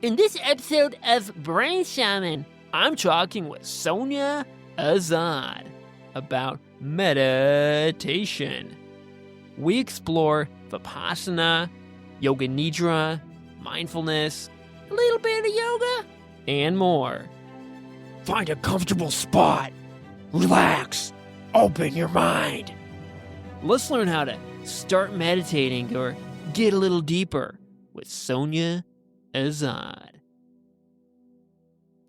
In this episode of Brain Shaman, I'm talking with Sonia Azad about meditation. We explore Vipassana, Yoga Nidra, mindfulness, a little bit of yoga, and more. Find a comfortable spot, relax, open your mind. Let's learn how to start meditating or get a little deeper with Sonia Azad.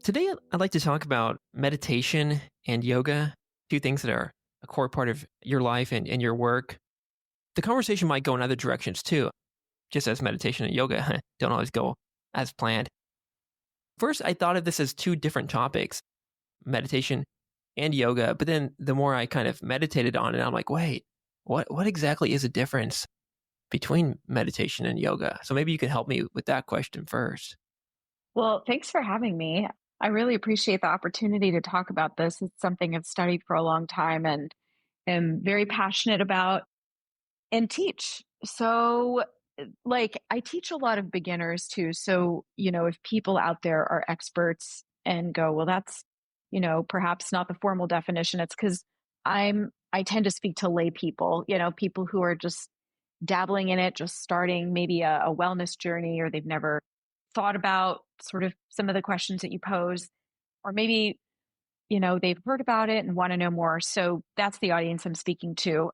Today, I'd like to talk about meditation and yoga, two things that are a core part of your life and your work. The conversation might go in other directions too, just as meditation and yoga don't always go as planned. First, I thought of this as two different topics, meditation and yoga, but then the more I kind of meditated on it, I'm like, wait, what exactly is the difference between meditation and yoga? So maybe you can help me with that question first. Well, thanks for having me. I really appreciate the opportunity to talk about this. It's something I've studied for a long time and am very passionate about and teach. I teach a lot of beginners too. So, if people out there are experts and go, well, that's, perhaps not the formal definition, it's because I tend to speak to lay people, people who are just dabbling in it, just starting maybe a wellness journey, or they've never thought about sort of some of the questions that you pose, or maybe, they've heard about it and want to know more. So that's the audience I'm speaking to.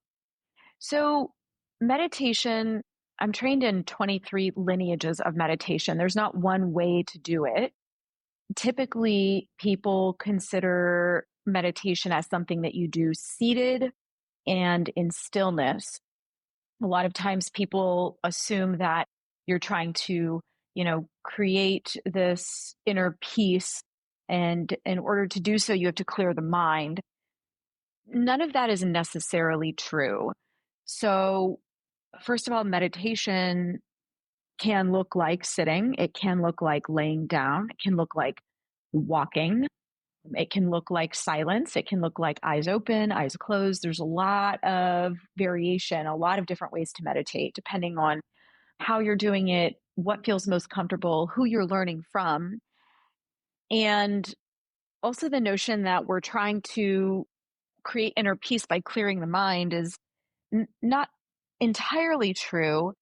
So, meditation, I'm trained in 23 lineages of meditation. There's not one way to do it. Typically, people consider meditation as something that you do seated and in stillness. A lot of times people assume that you're trying to, create this inner peace. And in order to do so, you have to clear the mind. None of that is necessarily true. So, first of all, meditation can look like sitting, it can look like laying down, it can look like walking, it can look like silence, it can look like eyes open, eyes closed. There's a lot of variation, a lot of different ways to meditate, depending on how you're doing it, what feels most comfortable, who you're learning from. And also, the notion that we're trying to create inner peace by clearing the mind is not entirely true,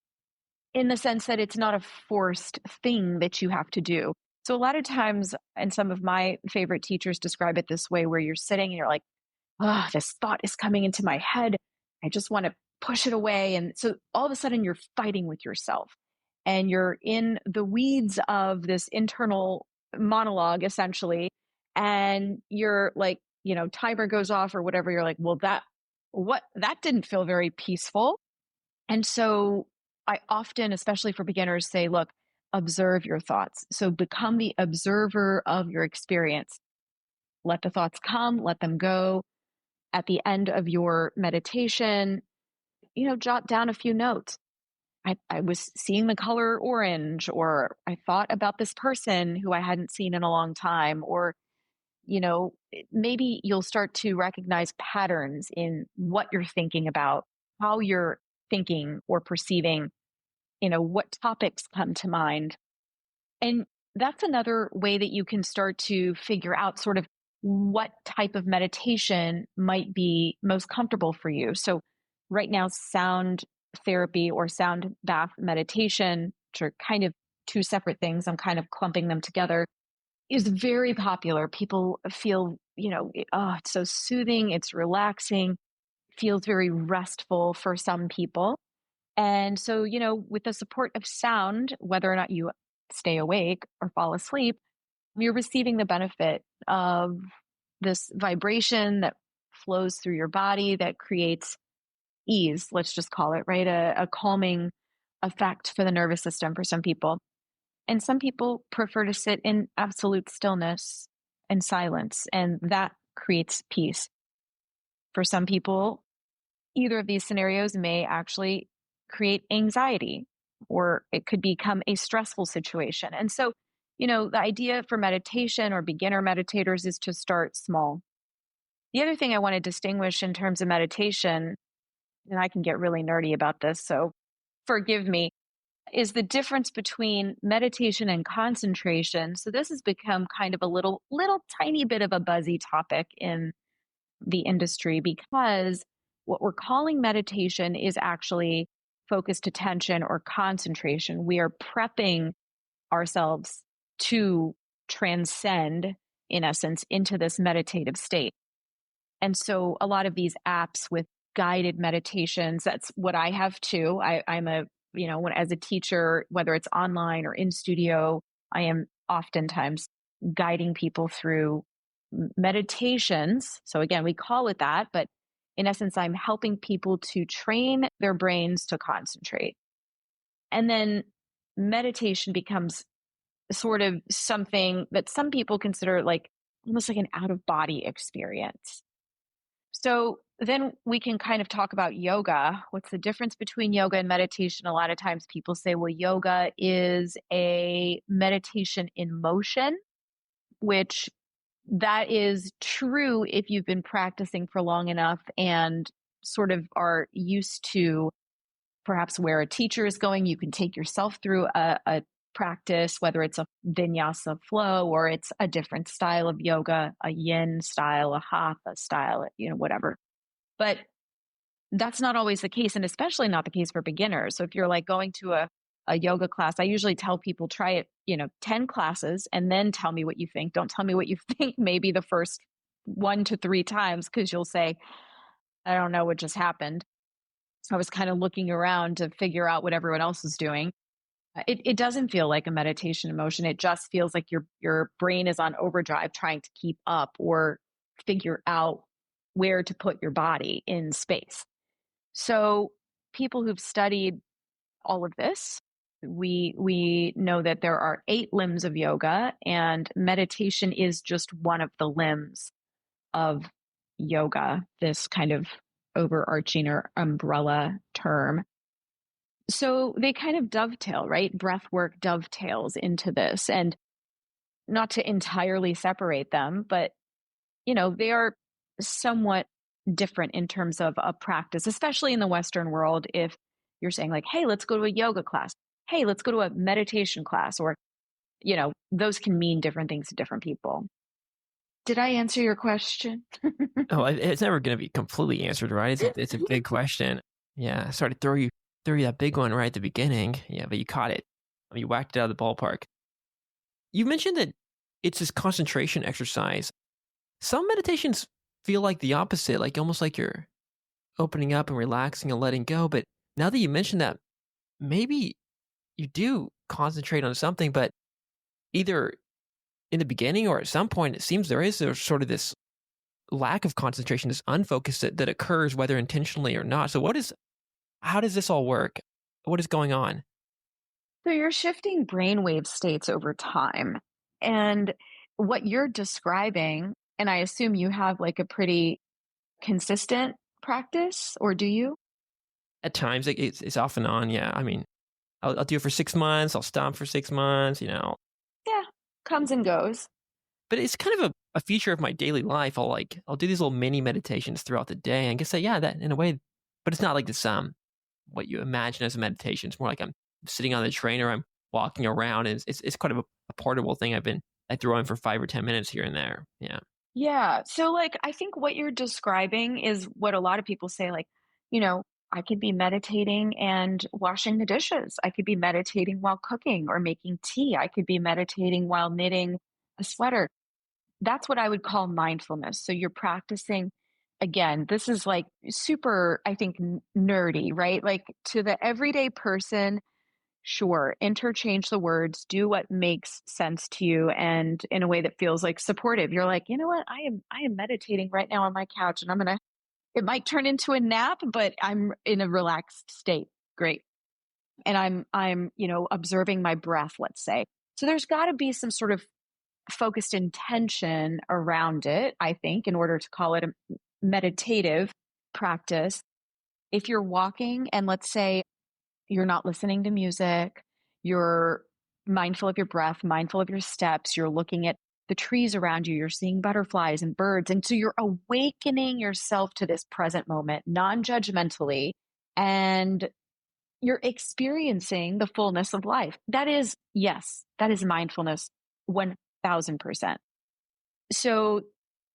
in the sense that it's not a forced thing that you have to do. So a lot of times, and some of my favorite teachers describe it this way, where you're sitting and you're like, oh, this thought is coming into my head. I just want to push it away. And so all of a sudden you're fighting with yourself and you're in the weeds of this internal monologue, essentially. And you're like, timer goes off or whatever. You're like, well, that didn't feel very peaceful. And so I often, especially for beginners, say, look, observe your thoughts. So become the observer of your experience. Let the thoughts come, let them go. At the end of your meditation, jot down a few notes. I was seeing the color orange, or I thought about this person who I hadn't seen in a long time, or, maybe you'll start to recognize patterns in what you're thinking about, how you're thinking or perceiving, what topics come to mind. And that's another way that you can start to figure out sort of what type of meditation might be most comfortable for you. So, right now, sound therapy or sound bath meditation, which are kind of two separate things, I'm kind of clumping them together, is very popular. People feel, oh, it's so soothing, it's relaxing, feels very restful for some people. And so, with the support of sound, whether or not you stay awake or fall asleep, you're receiving the benefit of this vibration that flows through your body that creates ease, let's just call it, right? A calming effect for the nervous system for some people. And some people prefer to sit in absolute stillness and silence, and that creates peace. For some people, either of these scenarios may actually create anxiety, or it could become a stressful situation. And so, the idea for meditation or beginner meditators is to start small. The other thing I want to distinguish in terms of meditation, and I can get really nerdy about this, so forgive me, is the difference between meditation and concentration. So this has become kind of a little tiny bit of a buzzy topic in the industry, because what we're calling meditation is actually focused attention or concentration. We are prepping ourselves to transcend, in essence, into this meditative state. And so a lot of these apps with guided meditations, that's what I have too. I'm a, as a teacher, whether it's online or in studio, I am oftentimes guiding people through meditations. So again, we call it that, but in essence, I'm helping people to train their brains to concentrate. And then meditation becomes sort of something that some people consider like almost like an out of body experience. So then we can kind of talk about yoga. What's the difference between yoga and meditation? A lot of times people say, well, yoga is a meditation in motion, which that is true if you've been practicing for long enough and sort of are used to perhaps where a teacher is going. You can take yourself through a practice, whether it's a vinyasa flow or it's a different style of yoga, a yin style, a hatha style, whatever. But that's not always the case, and especially not the case for beginners. So if you're like going to a yoga class, I usually tell people try it, 10 classes and then tell me what you think. Don't tell me what you think maybe the first 1 to 3 times, because you'll say, I don't know what just happened. I was kind of looking around to figure out what everyone else is doing. It doesn't feel like a meditation emotion. It just feels like your brain is on overdrive trying to keep up or figure out where to put your body in space. So people who've studied all of this, we know that there are 8 limbs of yoga, and meditation is just one of the limbs of yoga, this kind of overarching or umbrella term. So they kind of dovetail, right? Breath work dovetails into this, and not to entirely separate them, but they are somewhat different in terms of a practice, especially in the Western world. If you're saying like, hey, let's go to a yoga class, hey, let's go to a meditation class, or, those can mean different things to different people. Did I answer your question? Oh, it's never going to be completely answered, right? It's a big question. Yeah, sorry to throw you that big one right at the beginning. Yeah, but you caught it. I mean, you whacked it out of the ballpark. You mentioned that it's this concentration exercise. Some meditations feel like the opposite, like almost like you're opening up and relaxing and letting go. But now that you mentioned that, maybe you do concentrate on something, but either in the beginning or at some point, it seems there's sort of this lack of concentration, this unfocus that occurs whether intentionally or not. So how does this all work? What is going on? So you're shifting brainwave states over time. And what you're describing, and I assume you have like a pretty consistent practice, or do you? At times, it's off and on. Yeah, I mean, I'll do it for 6 months. I'll stop for 6 months. Yeah, comes and goes. But it's kind of a feature of my daily life. I'll do these little mini meditations throughout the day. And I guess yeah, that in a way, but it's not like this what you imagine as a meditation. It's more like I'm sitting on the train or I'm walking around, and it's quite of a portable thing. I throw in for 5 or 10 minutes here and there. Yeah. Yeah. So like I think what you're describing is what a lot of people say, like, I could be meditating and washing the dishes. I could be meditating while cooking or making tea. I could be meditating while knitting a sweater. That's what I would call mindfulness. So you're practicing, again, this is like super, I think, nerdy, right? Like to the everyday person, sure, interchange the words, do what makes sense to you and in a way that feels like supportive. You're like, you know what? I am meditating right now on my couch, and it might turn into a nap, but I'm in a relaxed state. Great. And I'm, observing my breath, let's say. So there's got to be some sort of focused intention around it, I think, in order to call it a meditative practice. If you're walking and let's say you're not listening to music, you're mindful of your breath, mindful of your steps, you're looking at the trees around you, you're seeing butterflies and birds. And so you're awakening yourself to this present moment, non-judgmentally. And you're experiencing the fullness of life. That is, yes, that is mindfulness 1000%. So,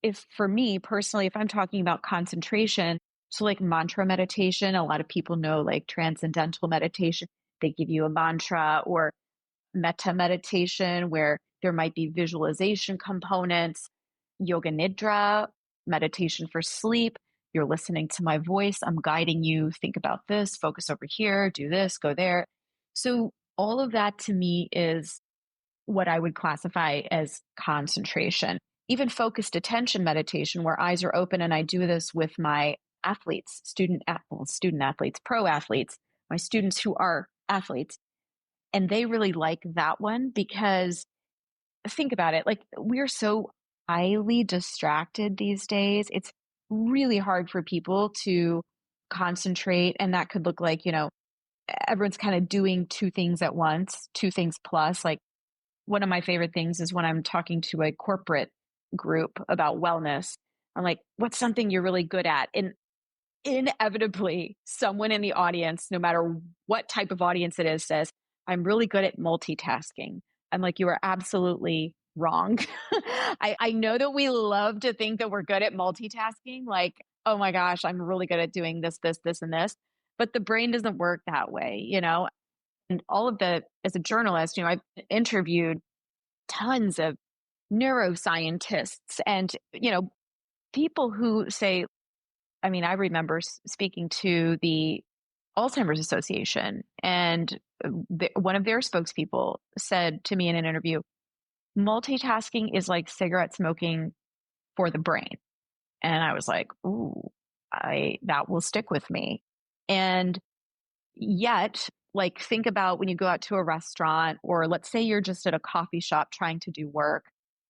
if for me personally, if I'm talking about concentration, so like mantra meditation, a lot of people know like transcendental meditation, they give you a mantra, or metta meditation where there might be visualization components, yoga nidra, meditation for sleep. You're listening to my voice. I'm guiding you. Think about this, focus over here, do this, go there. So, all of that to me is what I would classify as concentration. Even focused attention meditation, where eyes are open, and I do this with my athletes, student athletes, pro athletes, my students who are athletes. And they really like that one because think about it, like we're so highly distracted these days. It's really hard for people to concentrate. And that could look like, everyone's kind of doing two things at once, two things plus. Like one of my favorite things is when I'm talking to a corporate group about wellness, I'm like, what's something you're really good at? And inevitably, someone in the audience, no matter what type of audience it is, says, I'm really good at multitasking. I'm like, you are absolutely wrong. I know that we love to think that we're good at multitasking. Like, oh my gosh, I'm really good at doing this, and this. But the brain doesn't work that way. And as a journalist, I've interviewed tons of neuroscientists and, people who say, I mean, I remember speaking to the Alzheimer's Association, and one of their spokespeople said to me in an interview, multitasking is like cigarette smoking for the brain. And I was like, ooh, that will stick with me. And yet, like, think about when you go out to a restaurant, or let's say you're just at a coffee shop trying to do work,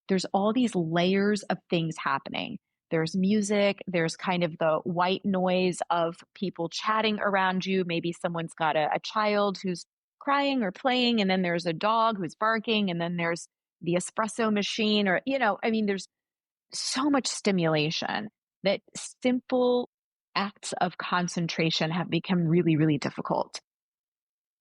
there's all these layers of things happening. There's music, there's kind of the white noise of people chatting around you. Maybe someone's got a child who's crying or playing, and then there's a dog who's barking, and then there's the espresso machine, or, I mean, there's so much stimulation that simple acts of concentration have become really, really difficult.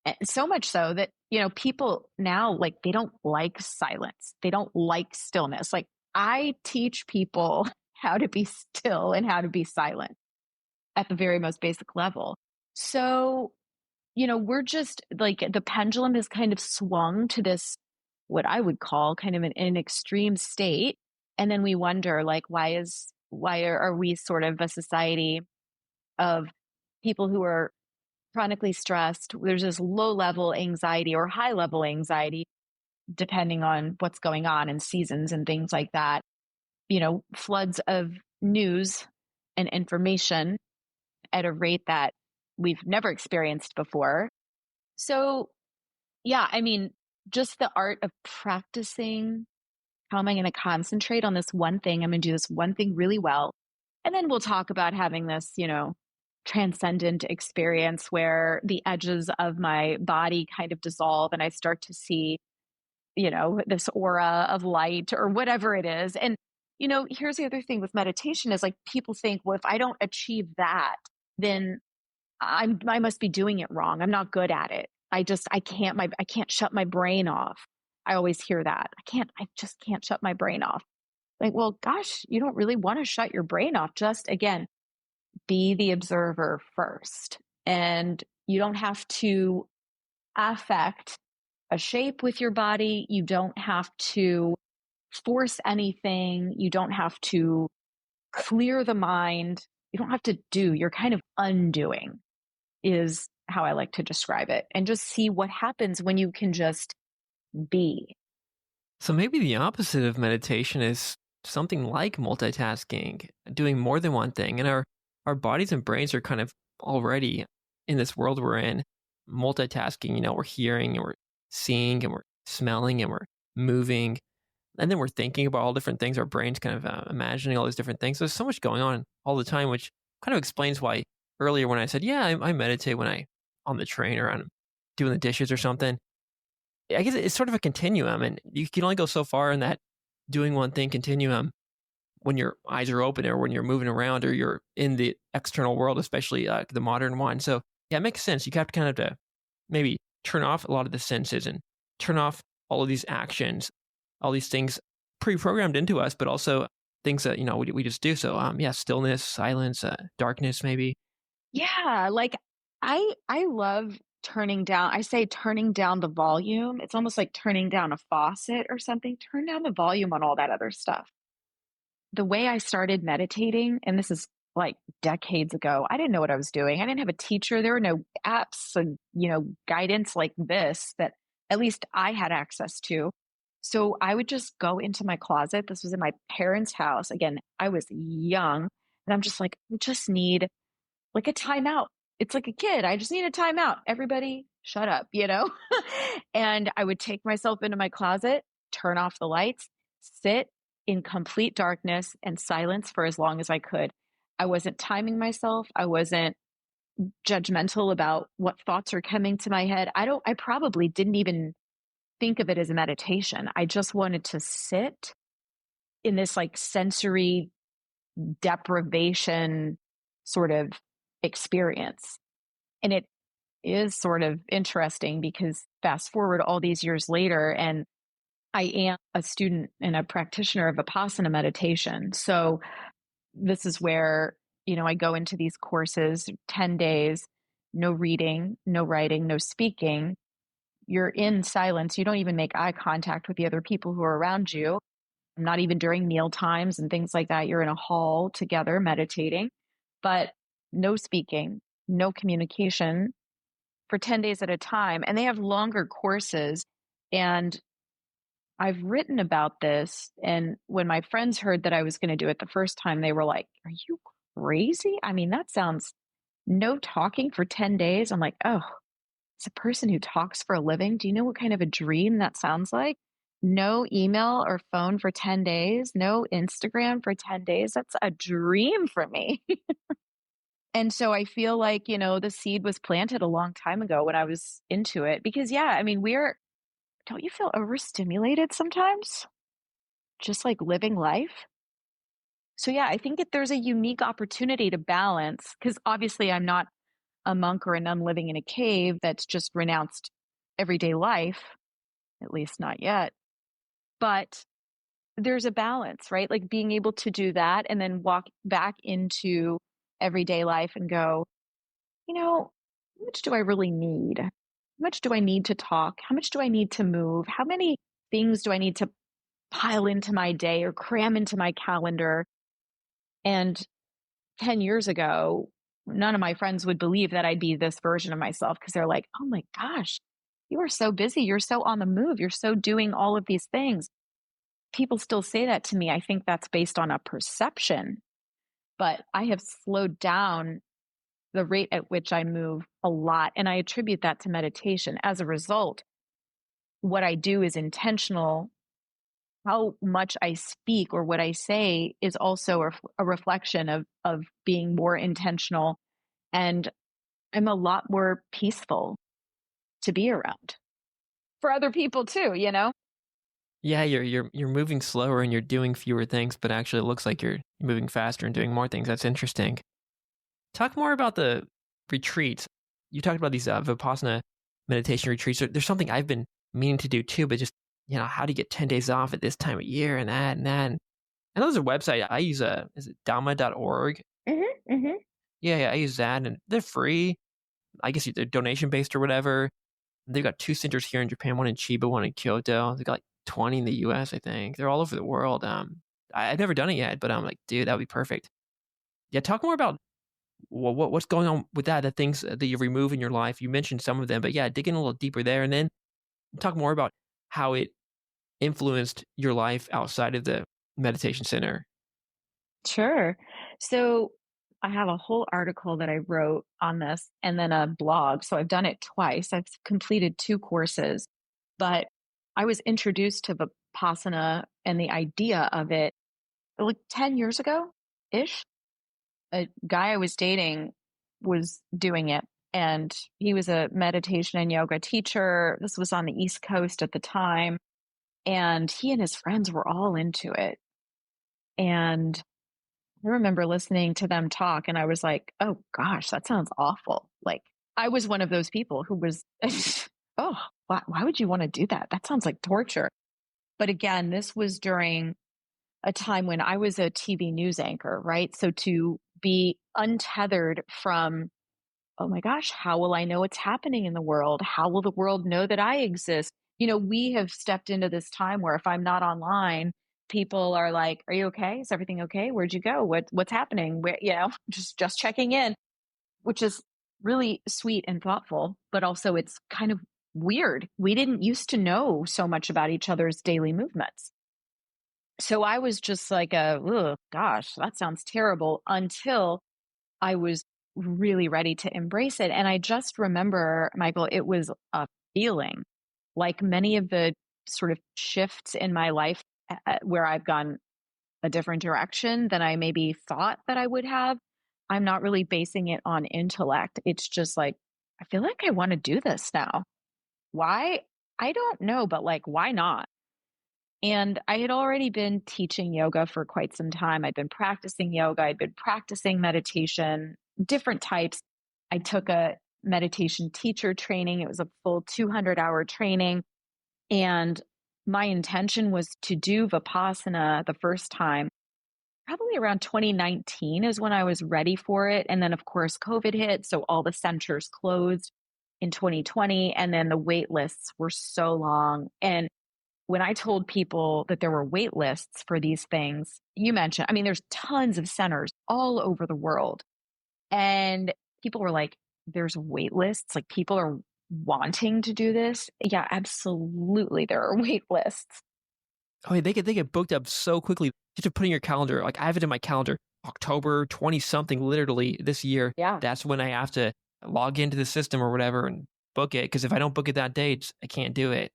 And so much so that, people now, like, they don't like silence. They don't like stillness. Like, I teach people how to be still and how to be silent at the very most basic level. So, we're just like the pendulum has kind of swung to this, what I would call kind of an extreme state. And then we wonder, like, why are we sort of a society of people who are chronically stressed? There's this low level anxiety or high level anxiety, depending on what's going on in seasons and things like that. Floods of news and information at a rate that we've never experienced before. So, yeah, I mean, just the art of practicing how am I going to concentrate on this one thing? I'm going to do this one thing really well. And then we'll talk about having this, transcendent experience where the edges of my body kind of dissolve and I start to see, this aura of light or whatever it is. And, here's the other thing with meditation is like people think, well, if I don't achieve that, then I must be doing it wrong. I'm not good at it. I can't shut my brain off. I always hear that. I just can't shut my brain off. Like, well, gosh, you don't really want to shut your brain off. Just again, be the observer first. And you don't have to affect a shape with your body. You don't have to force anything. You don't have to clear the mind. You don't have to do. You're kind of undoing is how I like to describe it. And just see what happens when you can just be. So maybe the opposite of meditation is something like multitasking, doing more than one thing. And our bodies and brains are kind of already in this world we're in, multitasking. We're hearing and we're seeing and we're smelling and we're moving. And then we're thinking about all different things. Our brain's kind of imagining all these different things. There's so much going on all the time, which kind of explains why earlier when I said, yeah, I meditate when on the train or I'm doing the dishes or something. I guess it's sort of a continuum, and you can only go so far in that doing one thing continuum when your eyes are open or when you're moving around or you're in the external world, especially the modern one. So Yeah, it makes sense. You have to kind of to maybe turn off a lot of the senses and turn off all of these actions, all these things pre-programmed into us, but also things that, we just do. So, yeah, stillness, silence, darkness, maybe. Yeah, like I love turning down, I say turning down the volume. It's almost like turning down a faucet or something. Turn down the volume on all that other stuff. The way I started meditating, and this is like decades ago, I didn't know what I was doing. I didn't have a teacher. There were no apps and, guidance like this that at least I had access to. So I would just go into my closet. This was in my parents' house. Again, I was young, and I'm just like, I just need like a timeout. It's like a kid. I just need a timeout. Everybody shut up. And I would take myself into my closet, turn off the lights, sit in complete darkness and silence for as long as I could. I wasn't timing myself. I wasn't judgmental about what thoughts are coming to my head. I probably didn't even think of it as a meditation. I just wanted to sit in this like sensory deprivation sort of experience. And it is sort of interesting because fast forward all these years later, and I am a student and a practitioner of Vipassana meditation. So this is where, I go into these courses, 10 days, no reading, no writing, no speaking. You're in silence. You don't even make eye contact with the other people who are around you. Not even during meal times and things like that. You're in a hall together meditating, but no speaking, no communication for 10 days at a time. And they have longer courses. And I've written about this. And when my friends heard that I was going to do it the first time, they were like, "Are you crazy? I mean, that sounds no talking for 10 days." I'm like, "Oh, as a person who talks for a living, do you know what kind of a dream that sounds like? No email or phone for 10 days, no Instagram for 10 days. That's a dream for me." And so I feel like, the seed was planted a long time ago when I was into it because, yeah, I mean, don't you feel overstimulated sometimes? Just like living life? So, yeah, I think that there's a unique opportunity to balance because obviously I'm not a monk or a nun living in a cave that's just renounced everyday life, at least not yet. But there's a balance, right? Like being able to do that and then walk back into everyday life and go, how much do I really need? How much do I need to talk? How much do I need to move? How many things do I need to pile into my day or cram into my calendar? And 10 years ago, none of my friends would believe that I'd be this version of myself because they're like, "Oh my gosh, you are so busy. You're so on the move. You're so doing all of these things." People still say that to me. I think that's based on a perception, but I have slowed down the rate at which I move a lot. And I attribute that to meditation. As a result, what I do is intentional. How much I speak or what I say is also a reflection of being more intentional. And I'm a lot more peaceful to be around for other people too. Yeah, you're moving slower and you're doing fewer things, but actually it looks like you're moving faster and doing more things. That's interesting. Talk more about the retreats. You talked about these Vipassana meditation retreats. There's something I've been meaning to do too, but just, how do you get 10 days off at this time of year and that and that. And I know there's a website. I use is it dhamma.org? Mm-hmm, mm-hmm. Yeah, I use that and they're free. I guess they're donation based or whatever. They've got 2 centers here in Japan, one in Chiba, one in Kyoto. They've got like 20 in the US, I think. They're all over the world. I've never done it yet, but I'm like, dude, that would be perfect. Yeah, talk more about what's going on with that, the things that you remove in your life. You mentioned some of them, but yeah, dig in a little deeper there and then talk more about how it influenced your life outside of the meditation center. Sure. So I have a whole article that I wrote on this and then a blog. So I've done it twice. I've completed 2 courses, but I was introduced to Vipassana and the idea of it like 10 years ago ish. A guy I was dating was doing it, and he was a meditation and yoga teacher. This was on the East Coast at the time, and he and his friends were all into it. And I remember listening to them talk, and I was like, "Oh gosh, that sounds awful. Like, I was one of those people who was, oh, why would you want to do that? That sounds like torture. But again, this was during a time when I was a TV news anchor, right? So to be untethered from, oh my gosh, how will I know what's happening in the world? How will the world know that I exist? We have stepped into this time where if I'm not online, people are like, "Are you okay? Is everything okay? Where'd you go? What's happening?" Just checking in, which is really sweet and thoughtful, but also it's kind of weird. We didn't used to know so much about each other's daily movements. So I was just like, "Oh gosh, that sounds terrible," until I was really ready to embrace it. And I just remember, Michael, it was a feeling like many of the sort of shifts in my life where I've gone a different direction than I maybe thought that I would have. I'm not really basing it on intellect. It's just like, I feel like I want to do this now. Why? I don't know, but like, why not? And I had already been teaching yoga for quite some time. I'd been practicing yoga, I'd been practicing meditation, different types. I took a meditation teacher training. It was a full 200-hour training. And my intention was to do Vipassana the first time, probably around 2019 is when I was ready for it. And then, of course, COVID hit. So all the centers closed in 2020. And then the wait lists were so long. And when I told people that there were wait lists for these things, you mentioned, I mean, there's tons of centers all over the world. And people were like, there's wait lists, like people are wanting to do this. Yeah, absolutely. There are wait lists. Oh, yeah, they get booked up so quickly. Just to put in your calendar, like I have it in my calendar, October 20 something, literally this year. Yeah. That's when I have to log into the system or whatever and book it. Because if I don't book it that day, I can't do it.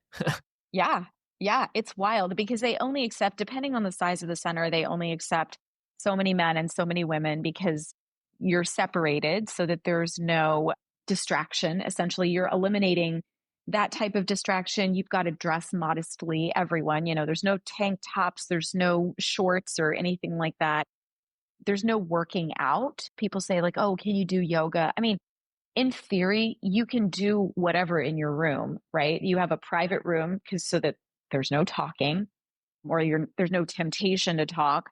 Yeah. Yeah. It's wild because they only accept, depending on the size of the center, they only accept so many men and so many women because you're separated so that there's no distraction. Essentially, you're eliminating that type of distraction. You've got to dress modestly, everyone. There's no tank tops, there's no shorts or anything like that. There's no working out. People say, like, oh, can you do yoga? I mean, in theory, you can do whatever in your room, right? You have a private room because so that there's no talking or there's no temptation to talk.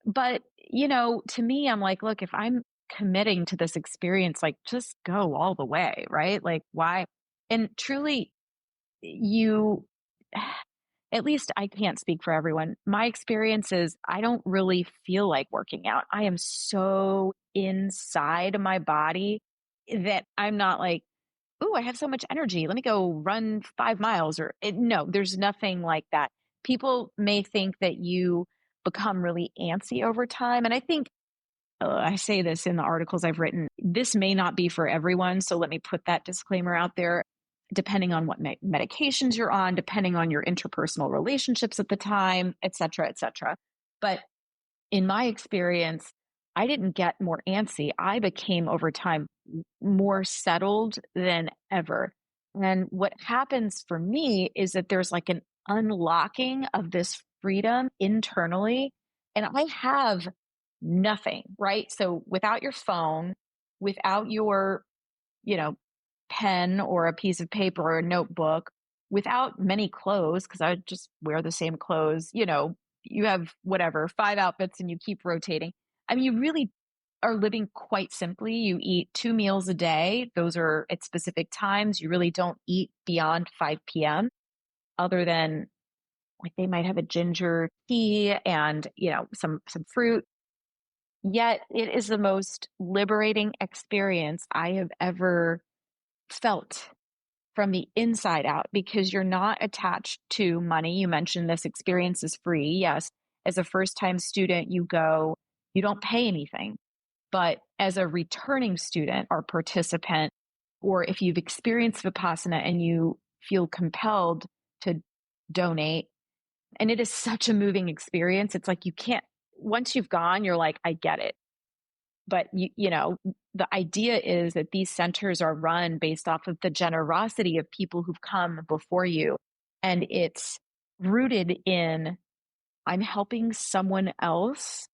But, to me, I'm like, look, if I'm committing to this experience, like just go all the way, right? Like why? And truly, you, at least I can't speak for everyone. My experience is I don't really feel like working out. I am so inside my body that I'm not like, oh, I have so much energy. Let me go run 5 miles no, there's nothing like that. People may think that you become really antsy over time. And I think I say this in the articles I've written. This may not be for everyone. So let me put that disclaimer out there. Depending on what medications you're on, depending on your interpersonal relationships at the time, et cetera, et cetera. But in my experience, I didn't get more antsy. I became over time more settled than ever. And what happens for me is that there's like an unlocking of this freedom internally. And I have nothing, right? So without your phone, without your, you know, pen or a piece of paper or a notebook, without many clothes, because I just wear the same clothes, you have whatever, 5 outfits and you keep rotating. I mean, you really are living quite simply. You eat 2 meals a day. Those are at specific times. You really don't eat beyond 5 p.m. other than like they might have a ginger tea and, some fruit. Yet it is the most liberating experience I have ever felt from the inside out because you're not attached to money. You mentioned this experience is free. Yes. As a first time student, you don't pay anything. But as a returning student or participant, or if you've experienced Vipassana and you feel compelled to donate, and it is such a moving experience, it's like you can't, once you've gone, you're like, I get it. But the idea is that these centers are run based off of the generosity of people who've come before you. And it's rooted in, I'm helping someone else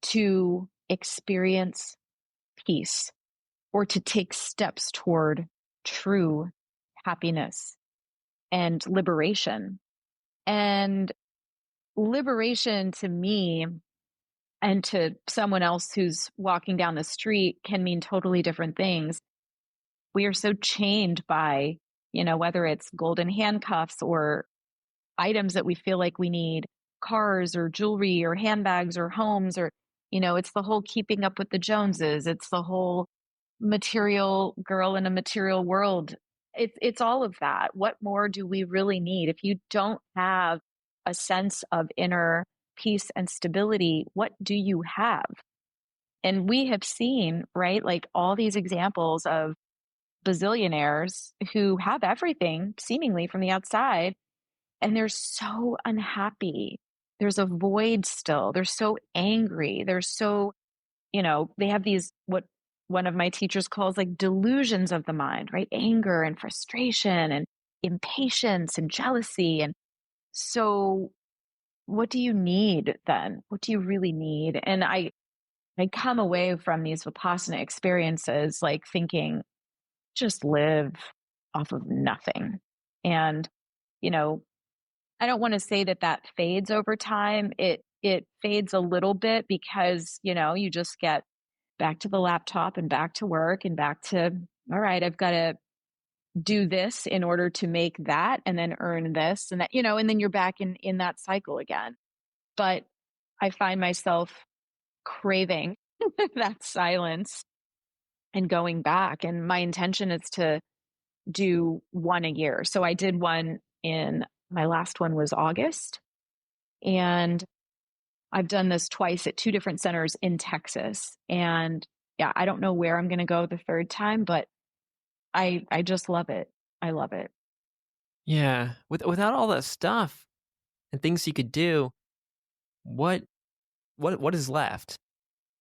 to experience peace or to take steps toward true happiness and liberation. And liberation to me and to someone else who's walking down the street can mean totally different things. We are so chained by, whether it's golden handcuffs or items that we feel like we need, cars or jewelry or handbags or homes, or, it's the whole keeping up with the Joneses. It's the whole material girl in a material world. It's all of that. What more do we really need? If you don't have a sense of inner peace and stability, what do you have? And we have seen, right, like all these examples of bazillionaires who have everything seemingly from the outside, and they're so unhappy. There's a void still. They're so angry. They're so, they have these, what one of my teachers calls like delusions of the mind, right? Anger and frustration and impatience and jealousy. And so what do you need then? What do you really need? And I come away from these Vipassana experiences like thinking, just live off of nothing. And, I don't want to say that fades over time. It fades a little bit because, you just get back to the laptop and back to work and back to, all right, I've got to do this in order to make that and then earn this and that, and then you're back in that cycle again. But I find myself craving that silence and going back. And my intention is to do one a year. So I did one my last one was August. And I've done this twice at two different centers in Texas. And yeah, I don't know where I'm going to go the third time, but I just love it. I love it. Yeah. Without all that stuff and things you could do, what is left?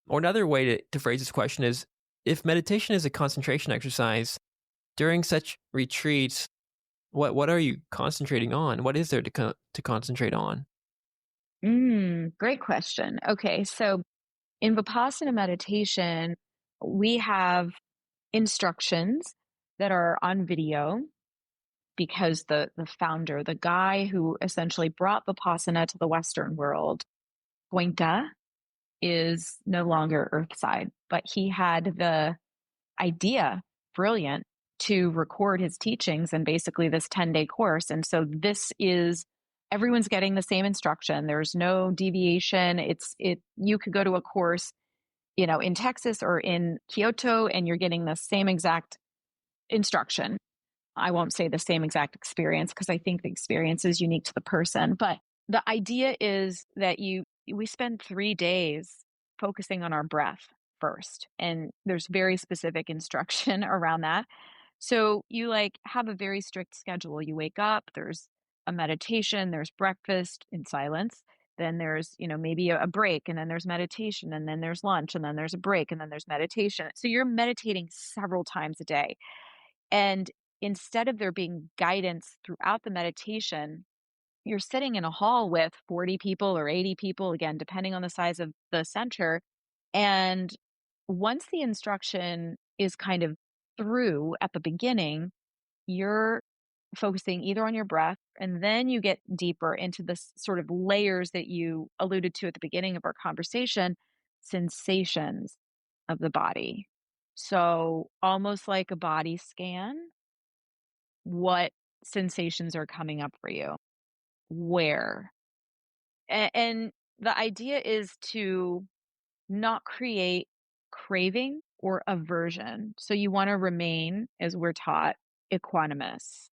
Or another way to phrase this question is, if meditation is a concentration exercise, during such retreats, what are you concentrating on? What is there to concentrate on? Great question. Okay, so in Vipassana meditation, we have instructions that are on video because the founder, the guy who essentially brought Vipassana to the Western world, Goenka, is no longer earthside, but he had the idea, brilliant, to record his teachings in basically this 10-day course. And so everyone's getting the same instruction. There's no deviation. You could go to a course, in Texas or in Kyoto, and you're getting the same exact instruction. I won't say the same exact experience because I think the experience is unique to the person. But the idea is that we spend 3 days focusing on our breath first. And there's very specific instruction around that. So you have a very strict schedule. You wake up, there's a meditation, there's breakfast in silence. Then there's, maybe a break, and then there's meditation, and then there's lunch, and then there's a break, and then there's meditation. So you're meditating several times a day. And instead of there being guidance throughout the meditation, you're sitting in a hall with 40 people or 80 people, again, depending on the size of the center. And once the instruction is kind of through at the beginning, you're focusing either on your breath, and then you get deeper into the sort of layers that you alluded to at the beginning of our conversation, sensations of the body. So almost like a body scan, what sensations are coming up for you? Where? And the idea is to not create craving or aversion. So you want to remain, as we're taught, equanimous.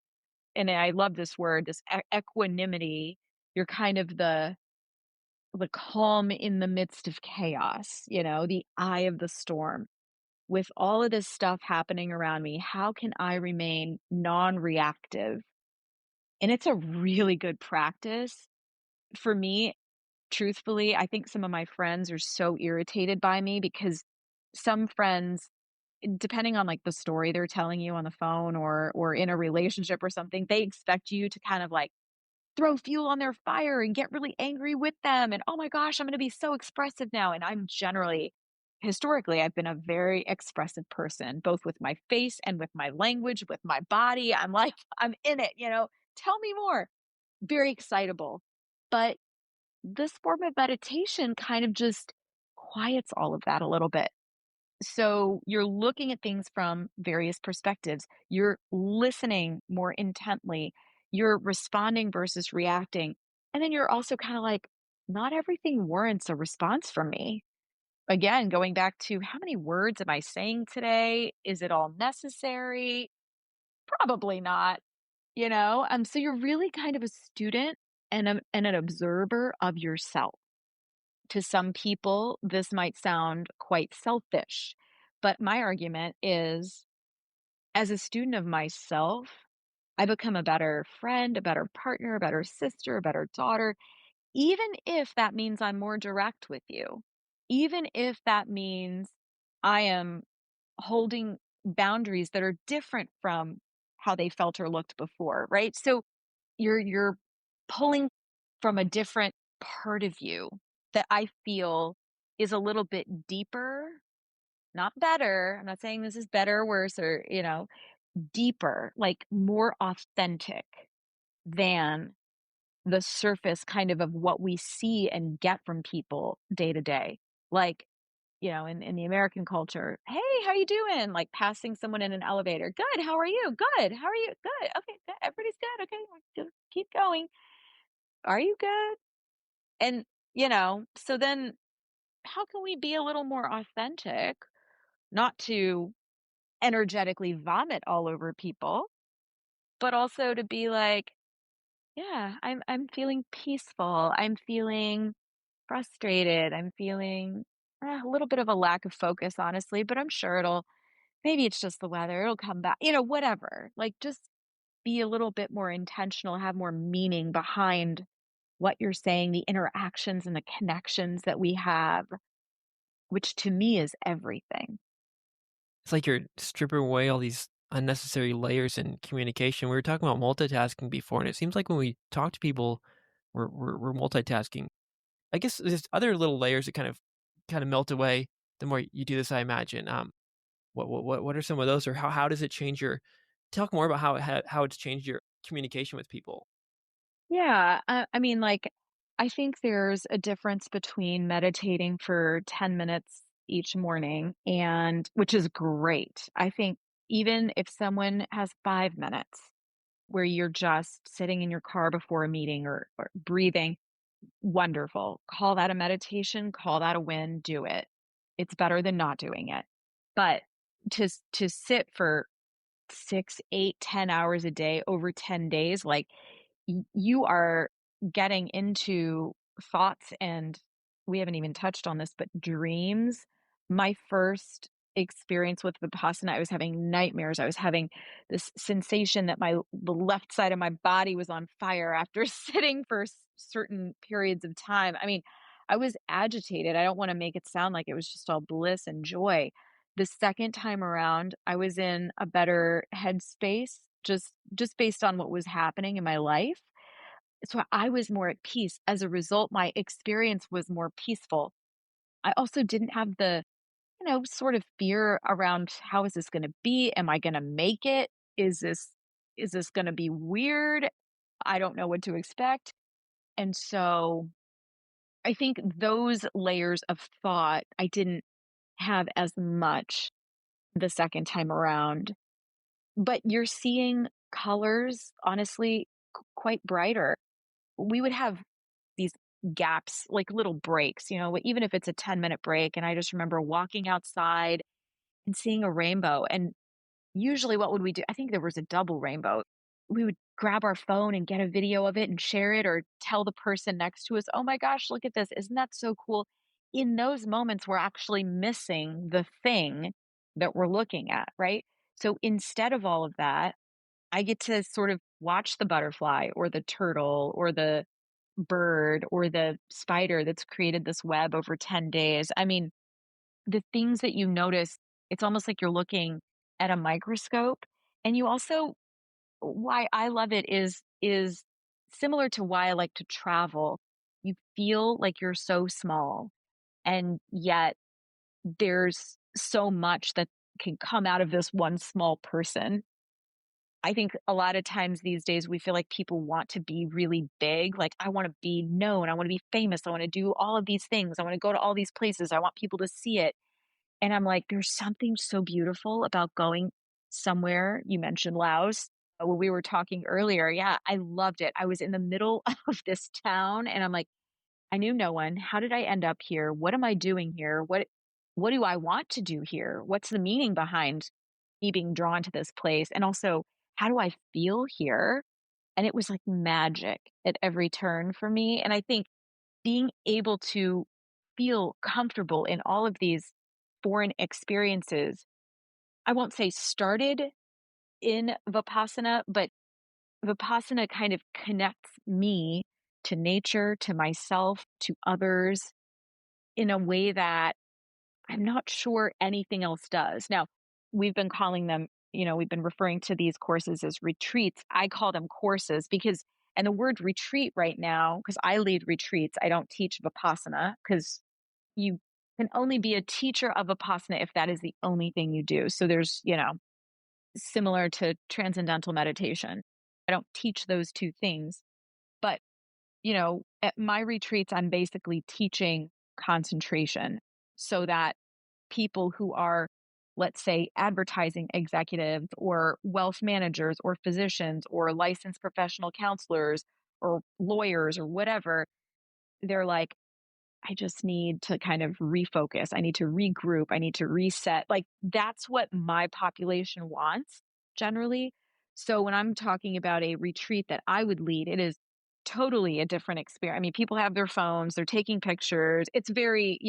And I love this word, this equanimity. You're kind of the calm in the midst of chaos, the eye of the storm. With all of this stuff happening around me, how can I remain non-reactive? And it's a really good practice. For me, truthfully, I think some of my friends are so irritated by me because some friends, depending on the story they're telling you on the phone or in a relationship or something, they expect you to kind of throw fuel on their fire and get really angry with them. And oh my gosh, I'm going to be so expressive now. And I'm generally historically, I've been a very expressive person, both with my face and with my language, with my body. I'm like, I'm in it, tell me more. Very excitable. But this form of meditation kind of just quiets all of that a little bit. So you're looking at things from various perspectives. You're listening more intently. You're responding versus reacting. And then you're also kind of like, not everything warrants a response from me. Again, going back to how many words am I saying today? Is it all necessary? Probably not, So you're really kind of a student and an observer of yourself. To some people, this might sound quite selfish, but my argument is as a student of myself, I become a better friend, a better partner, a better sister, a better daughter, even if that means I'm more direct with you, even if that means I am holding boundaries that are different from how they felt or looked before, right? So you're pulling from a different part of you that I feel is a little bit deeper, not better. I'm not saying this is better or worse or, deeper, like more authentic than the surface kind of what we see and get from people day to day. Like, in the American culture, hey, how you doing? Like passing someone in an elevator. Good. How are you? Good. How are you? Good. Okay. Good. Everybody's good. Okay. Just keep going. Are you good? And, so then how can we be a little more authentic, not to energetically vomit all over people, but also to be like, yeah, I'm feeling peaceful. I'm feeling frustrated. I'm feeling a little bit of a lack of focus, honestly, but I'm sure maybe it's just the weather. It'll come back, whatever. Like just be a little bit more intentional, have more meaning behind what you're saying, the interactions and the connections that we have, which to me is everything. It's like you're stripping away all these unnecessary layers in communication. We were talking about multitasking before, and it seems like when we talk to people, we're multitasking. I guess there's other little layers that kind of melt away the more you do this, I imagine. What are some of those, or how does it change your? Talk more about how it's changed your communication with people. Yeah, I mean, like, I think there's a difference between meditating for 10 minutes each morning and which is great. I think even if someone has 5 minutes where you're just sitting in your car before a meeting or breathing, wonderful. Call that a meditation, call that a win, do it. It's better than not doing it. But to sit for 6, 8, 10 hours a day over 10 days, like you are getting into thoughts and we haven't even touched on this, but dreams. My first experience with Vipassana, I was having nightmares. I was having this sensation that the left side of my body was on fire after sitting for certain periods of time. I mean, I was agitated. I don't want to make it sound like it was just all bliss and joy. The second time around, I was in a better headspace just based on what was happening in my life. So I was more at peace. As a result, my experience was more peaceful. I also didn't have the, sort of fear around how is this going to be? Am I going to make it? Is this going to be weird? I don't know what to expect. And so I think those layers of thought I didn't have as much the second time around. But you're seeing colors, honestly, quite brighter. We would have these gaps, like little breaks, even if it's a 10-minute break. And I just remember walking outside and seeing a rainbow. And usually, what would we do? I think there was a double rainbow. We would grab our phone and get a video of it and share it or tell the person next to us, oh my gosh, look at this. Isn't that so cool? In those moments, we're actually missing the thing that we're looking at, right? So instead of all of that, I get to sort of watch the butterfly or the turtle or the bird or the spider that's created this web over 10 days. I mean, the things that you notice, it's almost like you're looking at a microscope. And you also, why I love it is similar to why I like to travel. You feel like you're so small and yet there's so much that can come out of this one small person. I think a lot of times these days we feel like people want to be really big. Like, I want to be known. I want to be famous. I want to do all of these things. I want to go to all these places. I want people to see it. And I'm like, there's something so beautiful about going somewhere. You mentioned Laos. When we were talking earlier, yeah, I loved it. I was in the middle of this town and I'm like, I knew no one. How did I end up here? What am I doing here? What do I want to do here? What's the meaning behind me being drawn to this place? And also, how do I feel here? And it was like magic at every turn for me. And I think being able to feel comfortable in all of these foreign experiences, I won't say started in Vipassana, but Vipassana kind of connects me to nature, to myself, to others in a way that I'm not sure anything else does. Now, we've been calling them, we've been referring to these courses as retreats. I call them courses because, and the word retreat right now, because I lead retreats, I don't teach Vipassana because you can only be a teacher of Vipassana if that is the only thing you do. So there's, similar to transcendental meditation. I don't teach those two things. But, at my retreats, I'm basically teaching concentration so that people who are, let's say, advertising executives or wealth managers or physicians or licensed professional counselors or lawyers or whatever, they're like, I just need to kind of refocus. I need to regroup. I need to reset. Like, that's what my population wants generally. So when I'm talking about a retreat that I would lead, it is totally a different experience. I mean, people have their phones, they're taking pictures. It's very,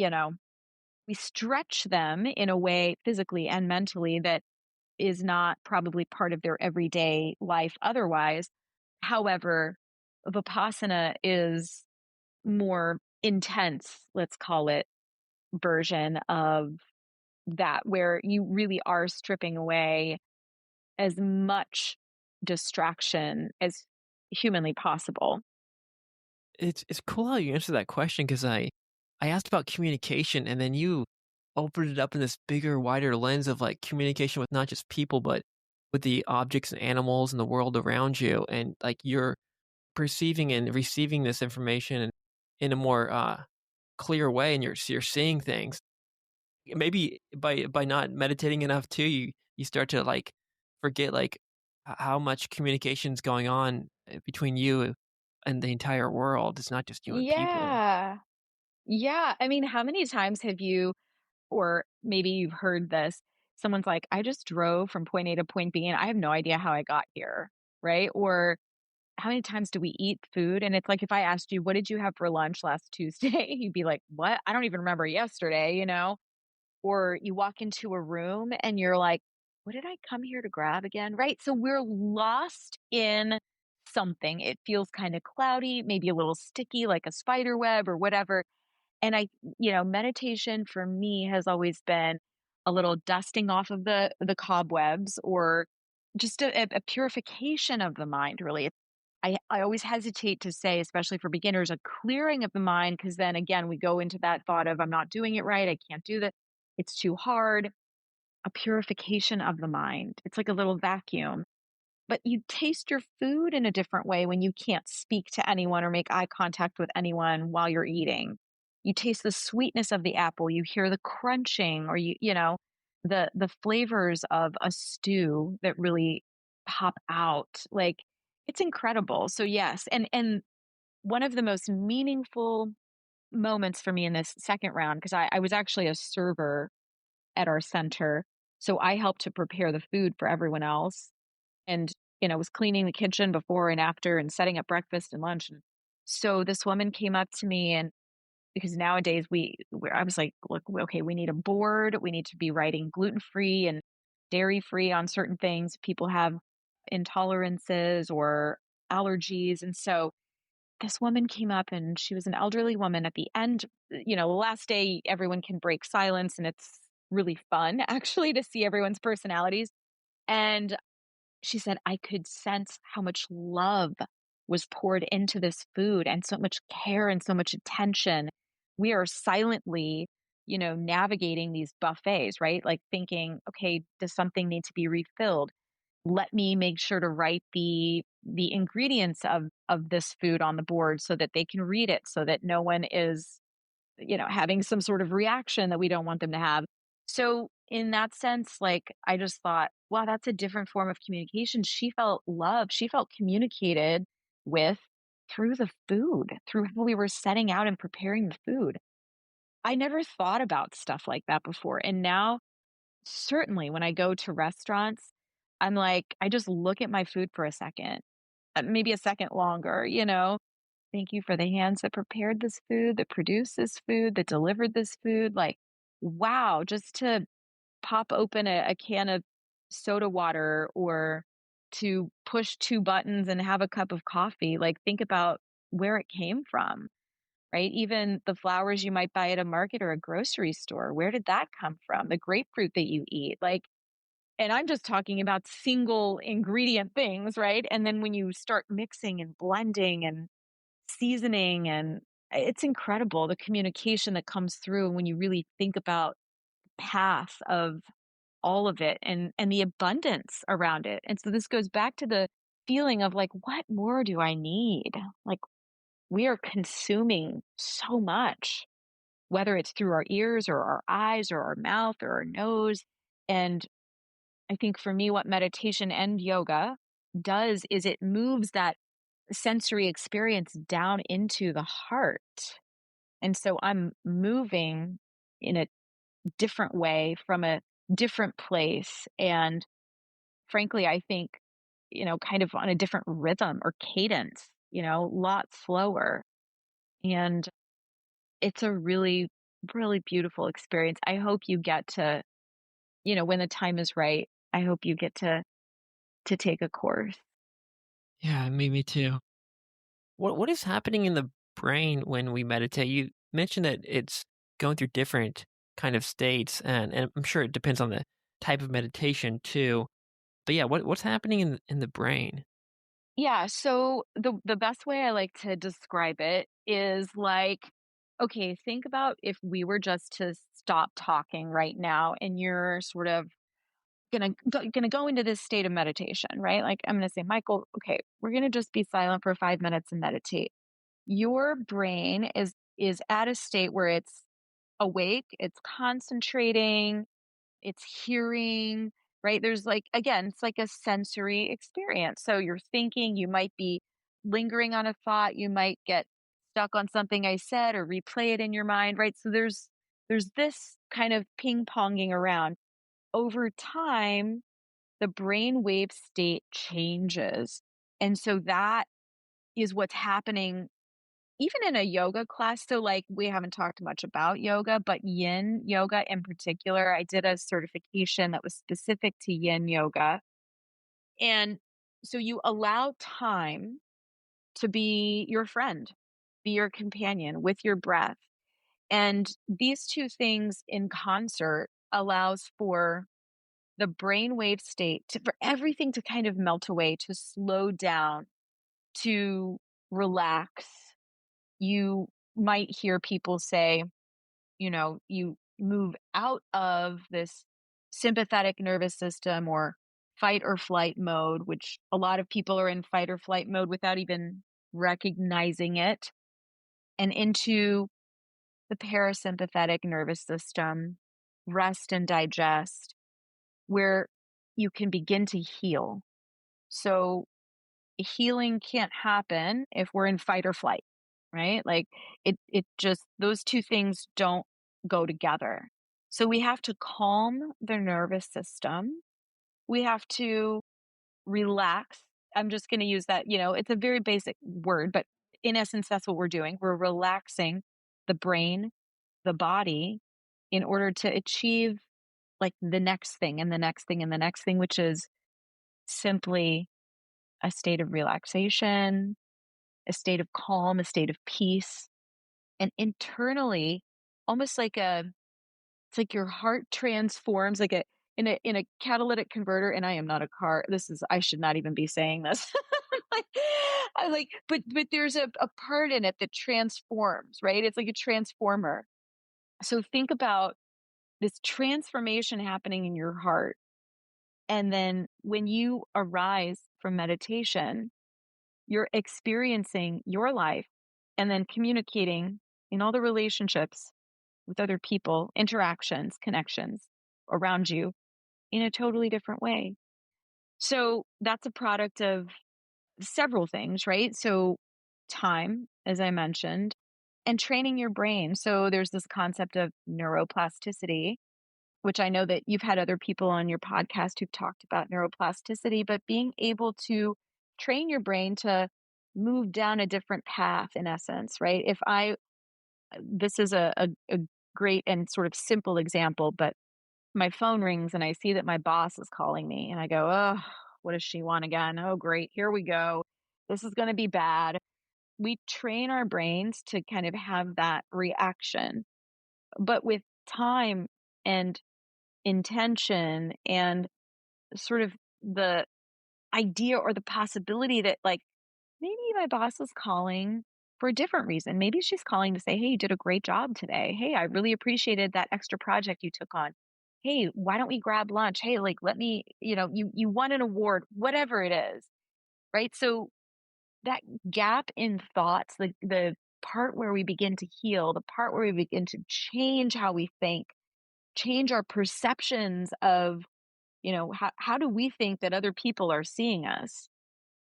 we stretch them in a way physically and mentally that is not probably part of their everyday life otherwise. However, Vipassana is more intense, let's call it, version of that, where you really are stripping away as much distraction as humanly possible. It's cool how you answer that question because I asked about communication and then you opened it up in this bigger, wider lens of like communication with not just people, but with the objects and animals and the world around you. And like you're perceiving and receiving this information in a more clear way and you're seeing things. Maybe by not meditating enough too, you start to like forget like how much communication's going on between you and the entire world. It's not just you and people. Yeah. Yeah. I mean, how many times have you, or maybe you've heard this, someone's like, I just drove from point A to point B and I have no idea how I got here. Right. Or how many times do we eat food? And it's like, if I asked you, what did you have for lunch last Tuesday? You'd be like, what? I don't even remember yesterday. Or you walk into a room and you're like, what did I come here to grab again? Right. So we're lost in something. It feels kind of cloudy, maybe a little sticky, like a spider web or whatever. And meditation for me has always been a little dusting off of the cobwebs or just a purification of the mind, really. I always hesitate to say, especially for beginners, a clearing of the mind, because then again, we go into that thought of, I'm not doing it right. I can't do that. It's too hard. A purification of the mind. It's like a little vacuum. But you taste your food in a different way when you can't speak to anyone or make eye contact with anyone while you're eating. You taste the sweetness of the apple, you hear the crunching, or the flavors of a stew that really pop out. Like, it's incredible. So yes, and one of the most meaningful moments for me in this second round, because I was actually a server at our center. So I helped to prepare the food for everyone else and, was cleaning the kitchen before and after and setting up breakfast and lunch. And so this woman came up to me, and because nowadays I was like, look, okay, we need a board. We need to be writing gluten-free and dairy-free on certain things. People have intolerances or allergies. And so this woman came up and she was an elderly woman at the end, the last day everyone can break silence and it's really fun actually to see everyone's personalities. And she said, I could sense how much love was poured into this food and so much care and so much attention. We are silently navigating these buffets, right? Like thinking, okay, does something need to be refilled? Let me make sure to write the ingredients of this food on the board so that they can read it, so that no one is having some sort of reaction that we don't want them to have. So in that sense, like I just thought, wow, that's a different form of communication. She felt loved, she felt communicated with through the food, through how we were setting out and preparing the food. I never thought about stuff like that before, and now certainly when I go to restaurants, I'm like, I just look at my food for a second, maybe a second longer. Thank you for the hands that prepared this food, that produced this food, that delivered this food. Like, wow, just to pop open a can of soda water or to push two buttons and have a cup of coffee, like, think about where it came from, right? Even the flowers you might buy at a market or a grocery store, where did that come from? The grapefruit that you eat, like, and I'm just talking about single ingredient things, right? And then when you start mixing and blending and seasoning, and it's incredible the communication that comes through when you really think about path of all of it and the abundance around it. And so this goes back to the feeling of like, what more do I need? Like, we are consuming so much, whether it's through our ears or our eyes or our mouth or our nose. And I think for me, what meditation and yoga does is it moves that sensory experience down into the heart. And so I'm moving in a different way from a different place. And frankly, I think, kind of on a different rhythm or cadence, a lot slower. And it's a really, really beautiful experience. I hope you get to, when the time is right, I hope you get to take a course. Yeah, me too. What is happening in the brain when we meditate? You mentioned that it's going through different kind of states, and I'm sure it depends on the type of meditation too. But yeah, what's happening in the brain? Yeah, so the best way I like to describe it is like, okay, think about if we were just to stop talking right now and you're sort of gonna go into this state of meditation, right? Like I'm gonna say, Michael, okay, we're gonna just be silent for 5 minutes and meditate. Your brain is at a state where it's awake, it's concentrating, it's hearing, right? There's like, again, it's like a sensory experience. So you're thinking, you might be lingering on a thought, you might get stuck on something I said or replay it in your mind, right? So there's this kind of ping-ponging around. Over time, the brain wave state changes. And so that is what's happening even in a yoga class. So, like, we haven't talked much about yoga, but yin yoga in particular, I did a certification that was specific to yin yoga. And so you allow time to be your friend, be your companion with your breath. And these two things in concert allows for the brainwave state for everything to kind of melt away, to slow down, to relax. You might hear people say, you move out of this sympathetic nervous system or fight or flight mode, which a lot of people are in fight or flight mode without even recognizing it, and into the parasympathetic nervous system, rest and digest, where you can begin to heal. So healing can't happen if we're in fight or flight, right? Like it just those two things don't go together. So we have to calm the nervous system. We have to relax. I'm just going to use that, it's a very basic word, but in essence that's what we're doing. We're relaxing the brain, the body in order to achieve like the next thing and the next thing and the next thing, which is simply a state of relaxation, a state of calm, a state of peace. And internally, almost like it's like your heart transforms like in a catalytic converter. And I am not a car. I should not even be saying this. like, but there's a part in it that transforms, right? It's like a transformer. So think about this transformation happening in your heart. And then when you arise from meditation, you're experiencing your life and then communicating in all the relationships with other people, interactions, connections around you in a totally different way. So that's a product of several things, right? So time, as I mentioned, and training your brain. So there's this concept of neuroplasticity, which I know that you've had other people on your podcast who've talked about neuroplasticity, but being able to train your brain to move down a different path in essence, right? This is a great and sort of simple example, but my phone rings and I see that my boss is calling me and I go, oh, what does she want again? Oh, great. Here we go. This is going to be bad. We train our brains to kind of have that reaction, but with time and intention and sort of the idea or the possibility that like maybe my boss is calling for a different reason. Maybe she's calling to say, hey, you did a great job today. Hey, I really appreciated that extra project you took on. Hey, why don't we grab lunch? Hey, like let me, you won an award, whatever it is. Right. So that gap in thoughts, the part where we begin to heal, the part where we begin to change how we think, change our perceptions of, how do we think that other people are seeing us?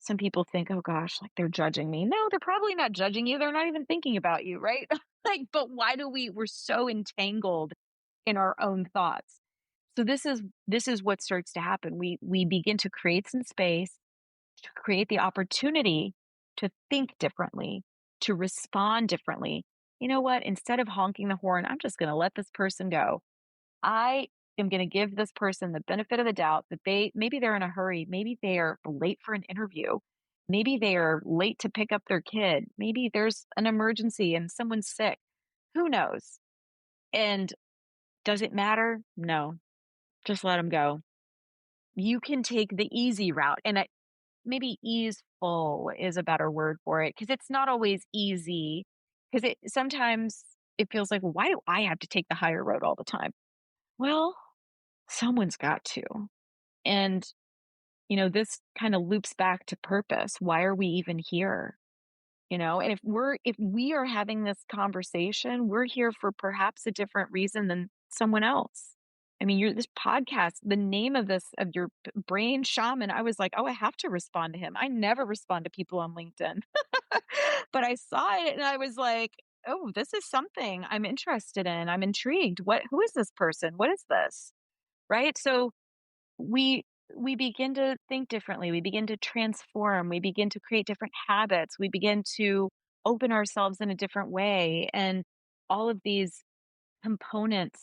Some people think, oh gosh, like they're judging me. No, they're probably not judging you. They're not even thinking about you, right? Like, but why do we're so entangled in our own thoughts? So this is what starts to happen. We begin to create some space, to create the opportunity to think differently, to respond differently. You know what? Instead of honking the horn, I'm just going to let this person go. I am going to give this person the benefit of the doubt that maybe they're in a hurry. Maybe they are late for an interview. Maybe they are late to pick up their kid. Maybe there's an emergency and someone's sick. Who knows? And does it matter? No, just let them go. You can take the easy route. And maybe easeful is a better word for it because it's not always easy. Because sometimes it feels like, well, why do I have to take the higher road all the time? Well, someone's got to. And, this kind of loops back to purpose. Why are we even here? And if we are having this conversation, we're here for perhaps a different reason than someone else. I mean, this podcast, the name of your brain shaman, I was like, oh, I have to respond to him. I never respond to people on LinkedIn, but I saw it and I was like, oh, this is something I'm interested in. I'm intrigued. Who is this person? What is this? Right. So we we begin to think differently, we begin to transform, we begin to create different habits, we begin to open ourselves in a different way, and all of these components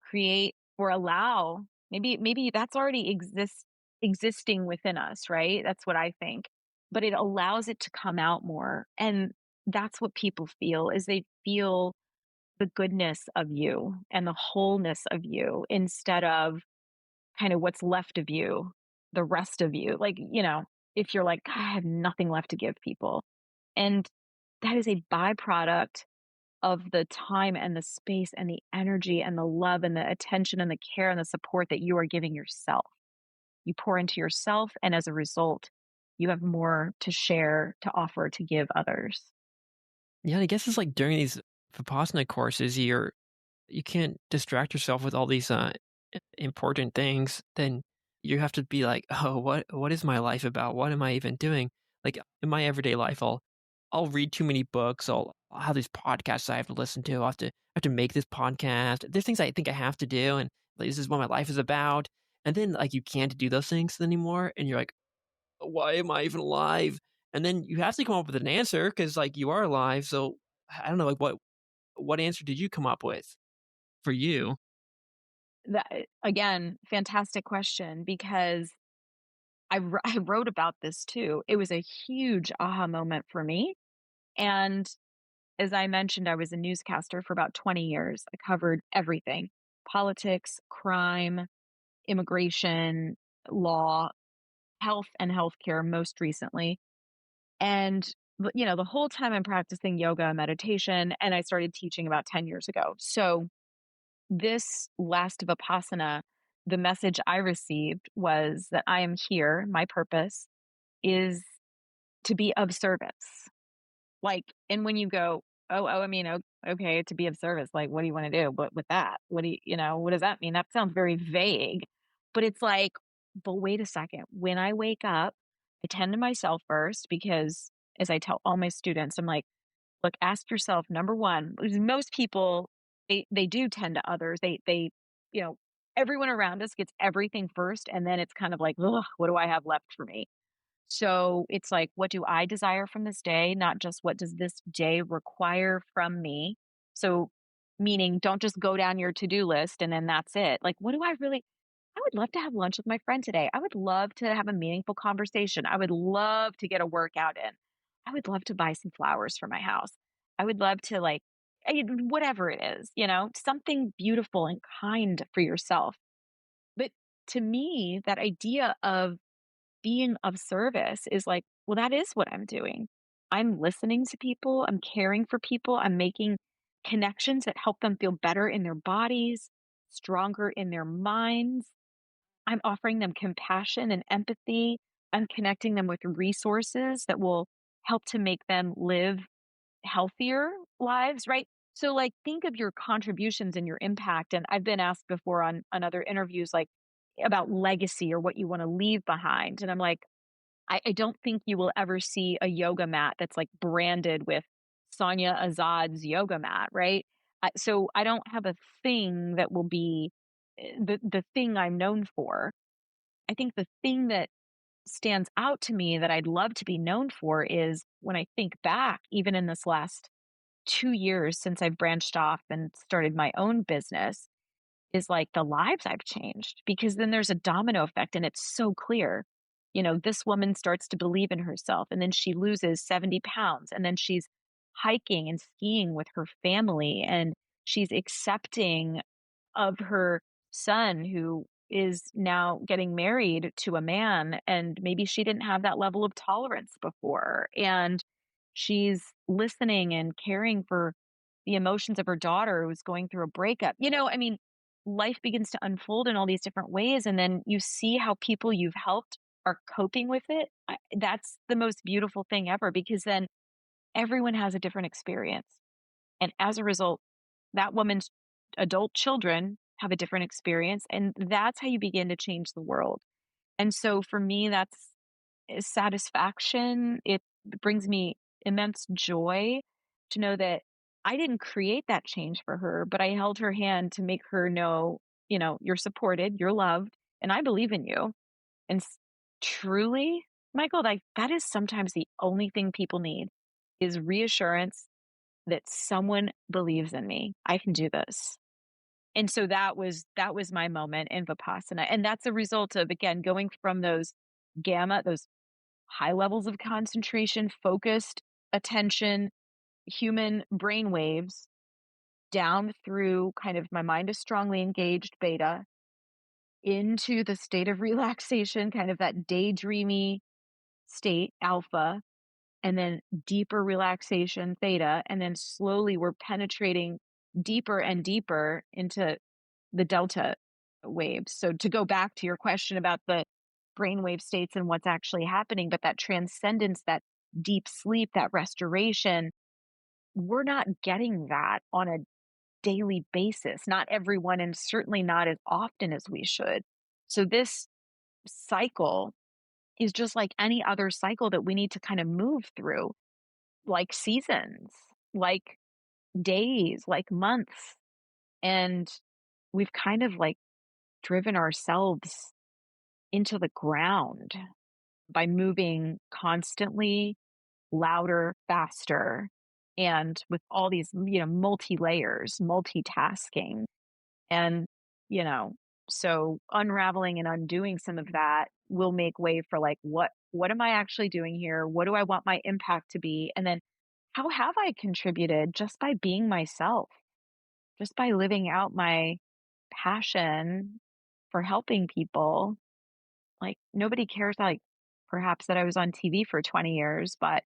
create or allow, maybe that's already existing within us, right? That's what I think, but it allows it to come out more. And that's what people feel, is they feel the goodness of you and the wholeness of you instead of kind of what's left of you, the rest of you. Like, if you're like, "God, I have nothing left to give people." And that is a byproduct of the time and the space and the energy and the love and the attention and the care and the support that you are giving yourself. You pour into yourself, and as a result, you have more to share, to offer, to give others. Yeah, I guess it's like during these Vipassana courses, you can't distract yourself with all these important things. Then you have to be like, oh, what is my life about? What am I even doing? Like in my everyday life, I'll read too many books. I'll have these podcasts I have to listen to. I have to make this podcast. There's things I think I have to do, and like, this is what my life is about. And then like you can't do those things anymore, and you're like, why am I even alive? And then you have to come up with an answer because like you are alive. So I don't know, like what answer did you come up with for you? That, again, fantastic question, because I wrote about this too. It was a huge aha moment for me. And as I mentioned, I was a newscaster for about 20 years. I covered everything: politics, crime, immigration, law, health, and healthcare most recently. And the whole time I'm practicing yoga and meditation, and I started teaching about 10 years ago. So this last Vipassana, the message I received was that I am here. My purpose is to be of service. Like, and when you go, I mean, okay, to be of service, like, what do you want to do? But with that, what do what does that mean? That sounds very vague, but it's like, but wait a second. When I wake up, I tend to myself first because, as I tell all my students, I'm like, look, ask yourself, number one, because most people, they do tend to others. You know, everyone around us gets everything first. And then it's kind of like, ugh, what do I have left for me? So it's like, what do I desire from this day? Not just what does this day require from me? So, meaning don't just go down your to do list and then that's it. Like, what do I really? I would love to have lunch with my friend today. I would love to have a meaningful conversation. I would love to get a workout in. I would love to buy some flowers for my house. I would love to, like, whatever it is, something beautiful and kind for yourself. But to me, that idea of being of service is like, well, that is what I'm doing. I'm listening to people, I'm caring for people, I'm making connections that help them feel better in their bodies, stronger in their minds. I'm offering them compassion and empathy. I'm connecting them with resources that will help to make them live healthier lives, right? So, like, think of your contributions and your impact. And I've been asked before on other interviews, like, about legacy or what you want to leave behind. And I'm like, I don't think you will ever see a yoga mat that's like branded with Sonia Azad's yoga mat, right? So I don't have a thing that will be the thing I'm known for. I think the thing that stands out to me that I'd love to be known for is when I think back, even in this last 2 years since I've branched off and started my own business, is like the lives I've changed, because then there's a domino effect and it's so clear. This woman starts to believe in herself and then she loses 70 pounds and then she's hiking and skiing with her family and she's accepting of her son who is now getting married to a man, and maybe she didn't have that level of tolerance before, and she's listening and caring for the emotions of her daughter who's going through a breakup. I mean, life begins to unfold in all these different ways, and then you see how people you've helped are coping with it. That's the most beautiful thing ever, because then everyone has a different experience, and as a result, that woman's adult children have a different experience. And that's how you begin to change the world. And so for me, that's satisfaction. It brings me immense joy to know that I didn't create that change for her, but I held her hand to make her know, you're supported, you're loved, and I believe in you. And truly, Michael, like, that is sometimes the only thing people need is reassurance that someone believes in me. I can do this. And so that was my moment in Vipassana. And that's a result of, again, going from those high levels of concentration, focused attention, human brain waves, down through kind of my mind is strongly engaged beta into the state of relaxation, kind of that daydreamy state, alpha, and then deeper relaxation, theta, and then slowly we're penetrating deeper and deeper into the delta waves. So to go back to your question about the brainwave states and what's actually happening, but that transcendence, that deep sleep, that restoration, we're not getting that on a daily basis. Not everyone, and certainly not as often as we should. So this cycle is just like any other cycle that we need to kind of move through, like seasons, like days, like months. And we've kind of like driven ourselves into the ground by moving constantly louder, faster, and with all these, multi layers, multitasking. And, you know, so unraveling and undoing some of that will make way for, like, what am I actually doing here? What do I want my impact to be? And then how have I contributed just by being myself, just by living out my passion for helping people? Like, nobody cares, like, perhaps that I was on TV for 20 years, but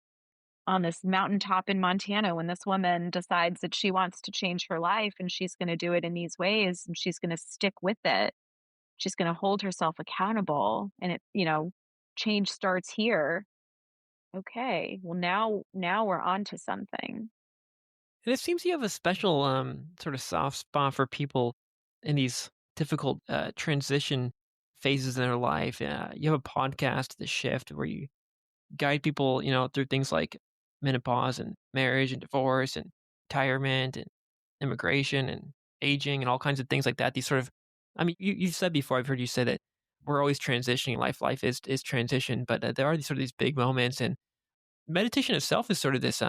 on this mountaintop in Montana when this woman decides that she wants to change her life and she's going to do it in these ways and she's going to stick with it. She's going to hold herself accountable and change starts here. Okay. Well, now we're on to something. And it seems you have a special sort of soft spot for people in these difficult transition phases in their life. You have a podcast, The Shift, where you guide people, through things like menopause and marriage and divorce and retirement and immigration and aging and all kinds of things like that. These sort of, I mean, you've said before, I've heard you say that we're always transitioning. Life is transition, but there are these sort of these big moments, and meditation itself is sort of this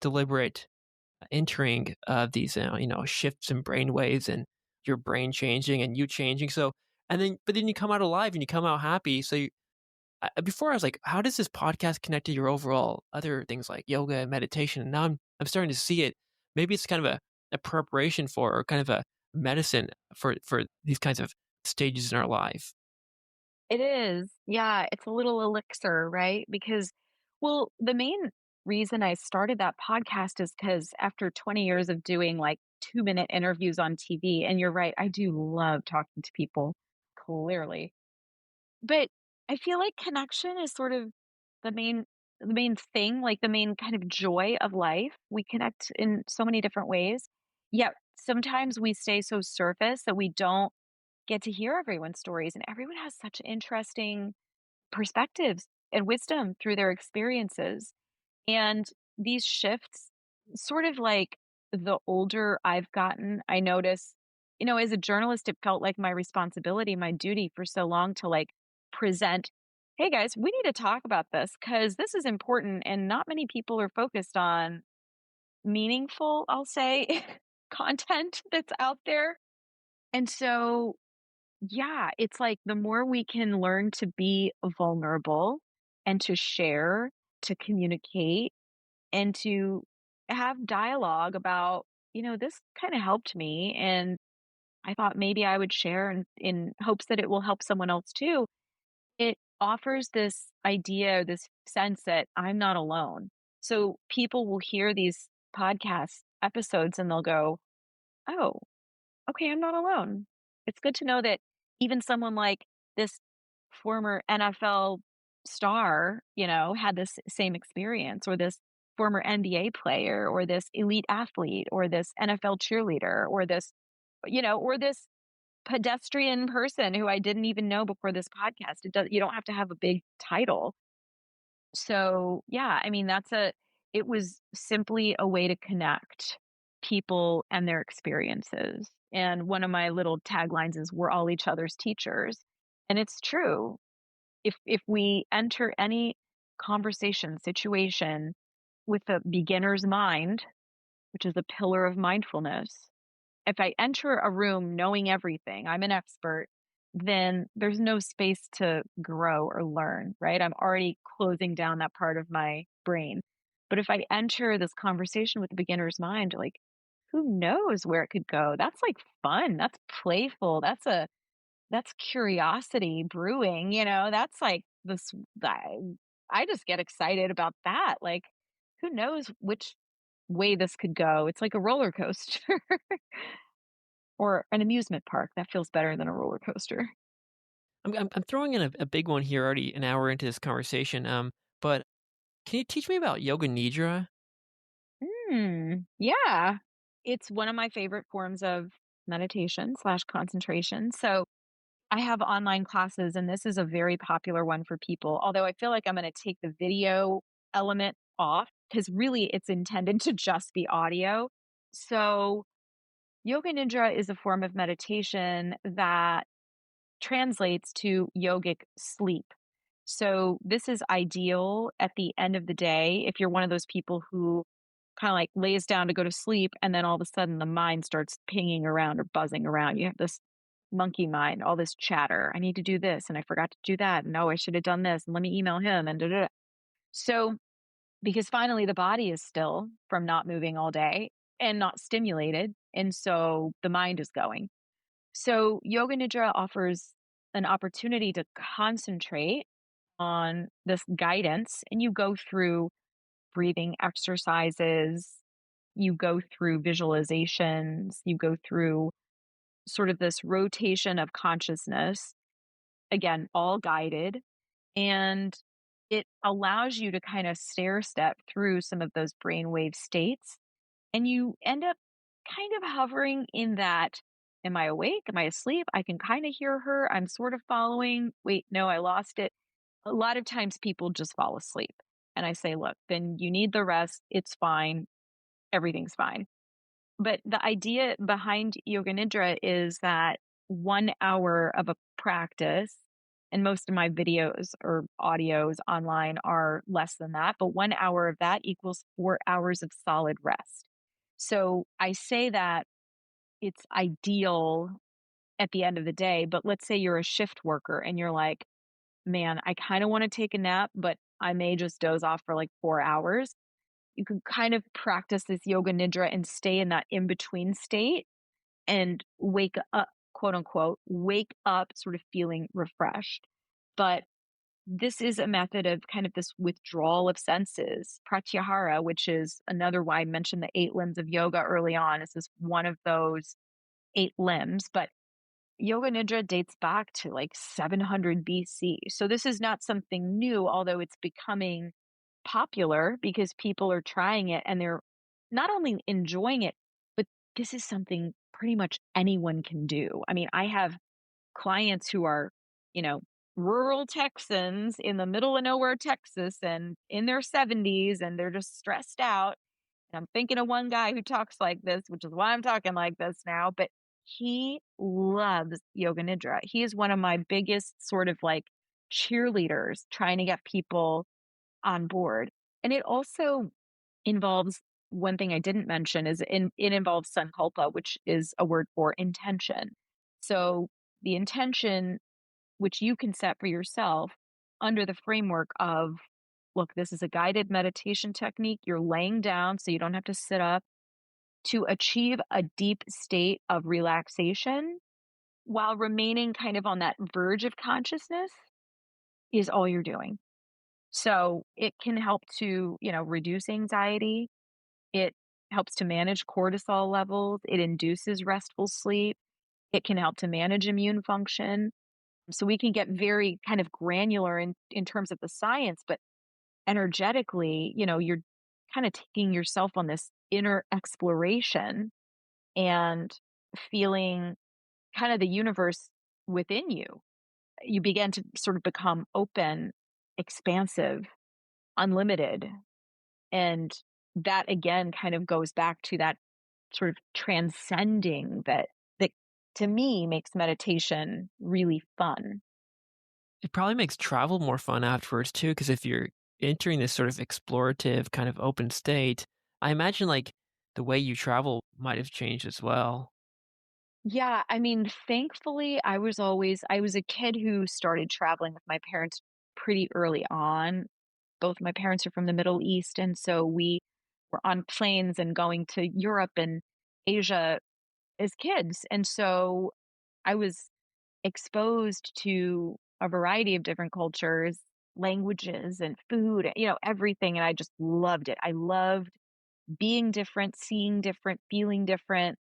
deliberate entering of these, shifts in brain waves and your brain changing and you changing. So, but then you come out alive and you come out happy. So before I was like, how does this podcast connect to your overall other things like yoga and meditation? And now I'm starting to see it. Maybe it's kind of a preparation for, or kind of a medicine for these kinds of stages in our life. It is. Yeah, it's a little elixir, right? Because, well, the main reason I started that podcast is because after 20 years of doing like 2-minute interviews on TV, and you're right, I do love talking to people, clearly. But I feel like connection is sort of the main thing, like the main kind of joy of life. We connect in so many different ways. Yet sometimes we stay so surface that we don't get to hear everyone's stories, and everyone has such interesting perspectives and wisdom through their experiences. And these shifts, sort of like the older I've gotten, I notice, as a journalist, it felt like my responsibility, my duty for so long to like present, hey guys, we need to talk about this because this is important. And not many people are focused on meaningful, I'll say, content that's out there. And so yeah, it's like the more we can learn to be vulnerable and to share, to communicate, and to have dialogue about, this kind of helped me. And I thought maybe I would share in hopes that it will help someone else too. It offers this idea, this sense that I'm not alone. So people will hear these podcast episodes and they'll go, oh, okay, I'm not alone. It's good to know that even someone like this former NFL star, had this same experience, or this former NBA player, or this elite athlete, or this NFL cheerleader, or this pedestrian person who I didn't even know before this podcast. You don't have to have a big title. So, yeah, I mean, it was simply a way to connect people and their experiences. And one of my little taglines is we're all each other's teachers. And it's true. If we enter any conversation, situation with a beginner's mind, which is a pillar of mindfulness, if I enter a room knowing everything, I'm an expert, then there's no space to grow or learn, right? I'm already closing down that part of my brain. But if I enter this conversation with a beginner's mind, like, who knows where it could go? That's like fun. That's playful. That's curiosity brewing, that's like this. I, I just get excited about that. Like, who knows which way this could go? It's like a roller coaster. Or an amusement park, that feels better than a roller coaster. I'm throwing in a big one here already an hour into this conversation. But can you teach me about yoga nidra? Yeah. It's one of my favorite forms of meditation/concentration. So, I have online classes, and this is a very popular one for people, although I feel like I'm gonna take the video element off because really it's intended to just be audio. So, Yoga Nidra is a form of meditation that translates to yogic sleep. So this is ideal at the end of the day if you're one of those people who kind of like lays down to go to sleep and then all of a sudden the mind starts pinging around or buzzing around. You have this monkey mind, all this chatter. I need to do this and I forgot to do that. No, I should have done this and let me email him and da, da, da. So because finally the body is still from not moving all day and not stimulated. And so the mind is going. So Yoga Nidra offers an opportunity to concentrate on this guidance, and you go through breathing exercises. You go through visualizations. You go through sort of this rotation of consciousness, again, all guided. And it allows you to kind of stair step through some of those brainwave states. And you end up kind of hovering in that, am I awake? Am I asleep? I can kind of hear her. I'm sort of following. Wait, no, I lost it. A lot of times people just fall asleep. And I say, look, then you need the rest. It's fine. Everything's fine. But the idea behind Yoga Nidra is that 1 hour of a practice, and most of my videos or audios online are less than that, but 1 hour of that equals 4 hours of solid rest. So I say that it's ideal at the end of the day, but let's say you're a shift worker and you're like, man, I kind of want to take a nap, but I may just doze off for like 4 hours. You can kind of practice this yoga nidra and stay in that in between state and wake up, quote unquote, wake up sort of feeling refreshed. But this is a method of kind of this withdrawal of senses. Pratyahara, which is another why I mentioned the 8 limbs of yoga early on, this is one of those 8 limbs. But Yoga Nidra dates back to like 700 BC. So this is not something new, although it's becoming popular because people are trying it and they're not only enjoying it, but this is something pretty much anyone can do. I mean, I have clients who are, you know, rural Texans in the middle of nowhere, Texas, and in their 70s, and they're just stressed out. And I'm thinking of one guy who talks like this, which is why I'm talking like this now, but he loves Yoga Nidra. He is one of my biggest sort of like cheerleaders trying to get people on board. And it also involves one thing I didn't mention is it involves sankalpa, which is a word for intention. So the intention which you can set for yourself under the framework of, look, this is a guided meditation technique. You're laying down so you don't have to sit up to achieve a deep state of relaxation while remaining kind of on that verge of consciousness is all you're doing. So it can help to, reduce anxiety. It helps to manage cortisol levels. It induces restful sleep. It can help to manage immune function. So we can get very kind of granular in terms of the science, but energetically, you're kind of taking yourself on this inner exploration and feeling kind of the universe within you. You begin to sort of become open, expansive, unlimited. And that again kind of goes back to that sort of transcending that to me makes meditation really fun. It probably makes travel more fun afterwards too, because if you're entering this sort of explorative kind of open state, I imagine like the way you travel might have changed as well. Yeah, I mean, thankfully, I was a kid who started traveling with my parents pretty early on. Both my parents are from the Middle East, and so we were on planes and going to Europe and Asia as kids. And so I was exposed to a variety of different cultures, languages, and food, everything. And I just loved it. I loved being different, seeing different, feeling different.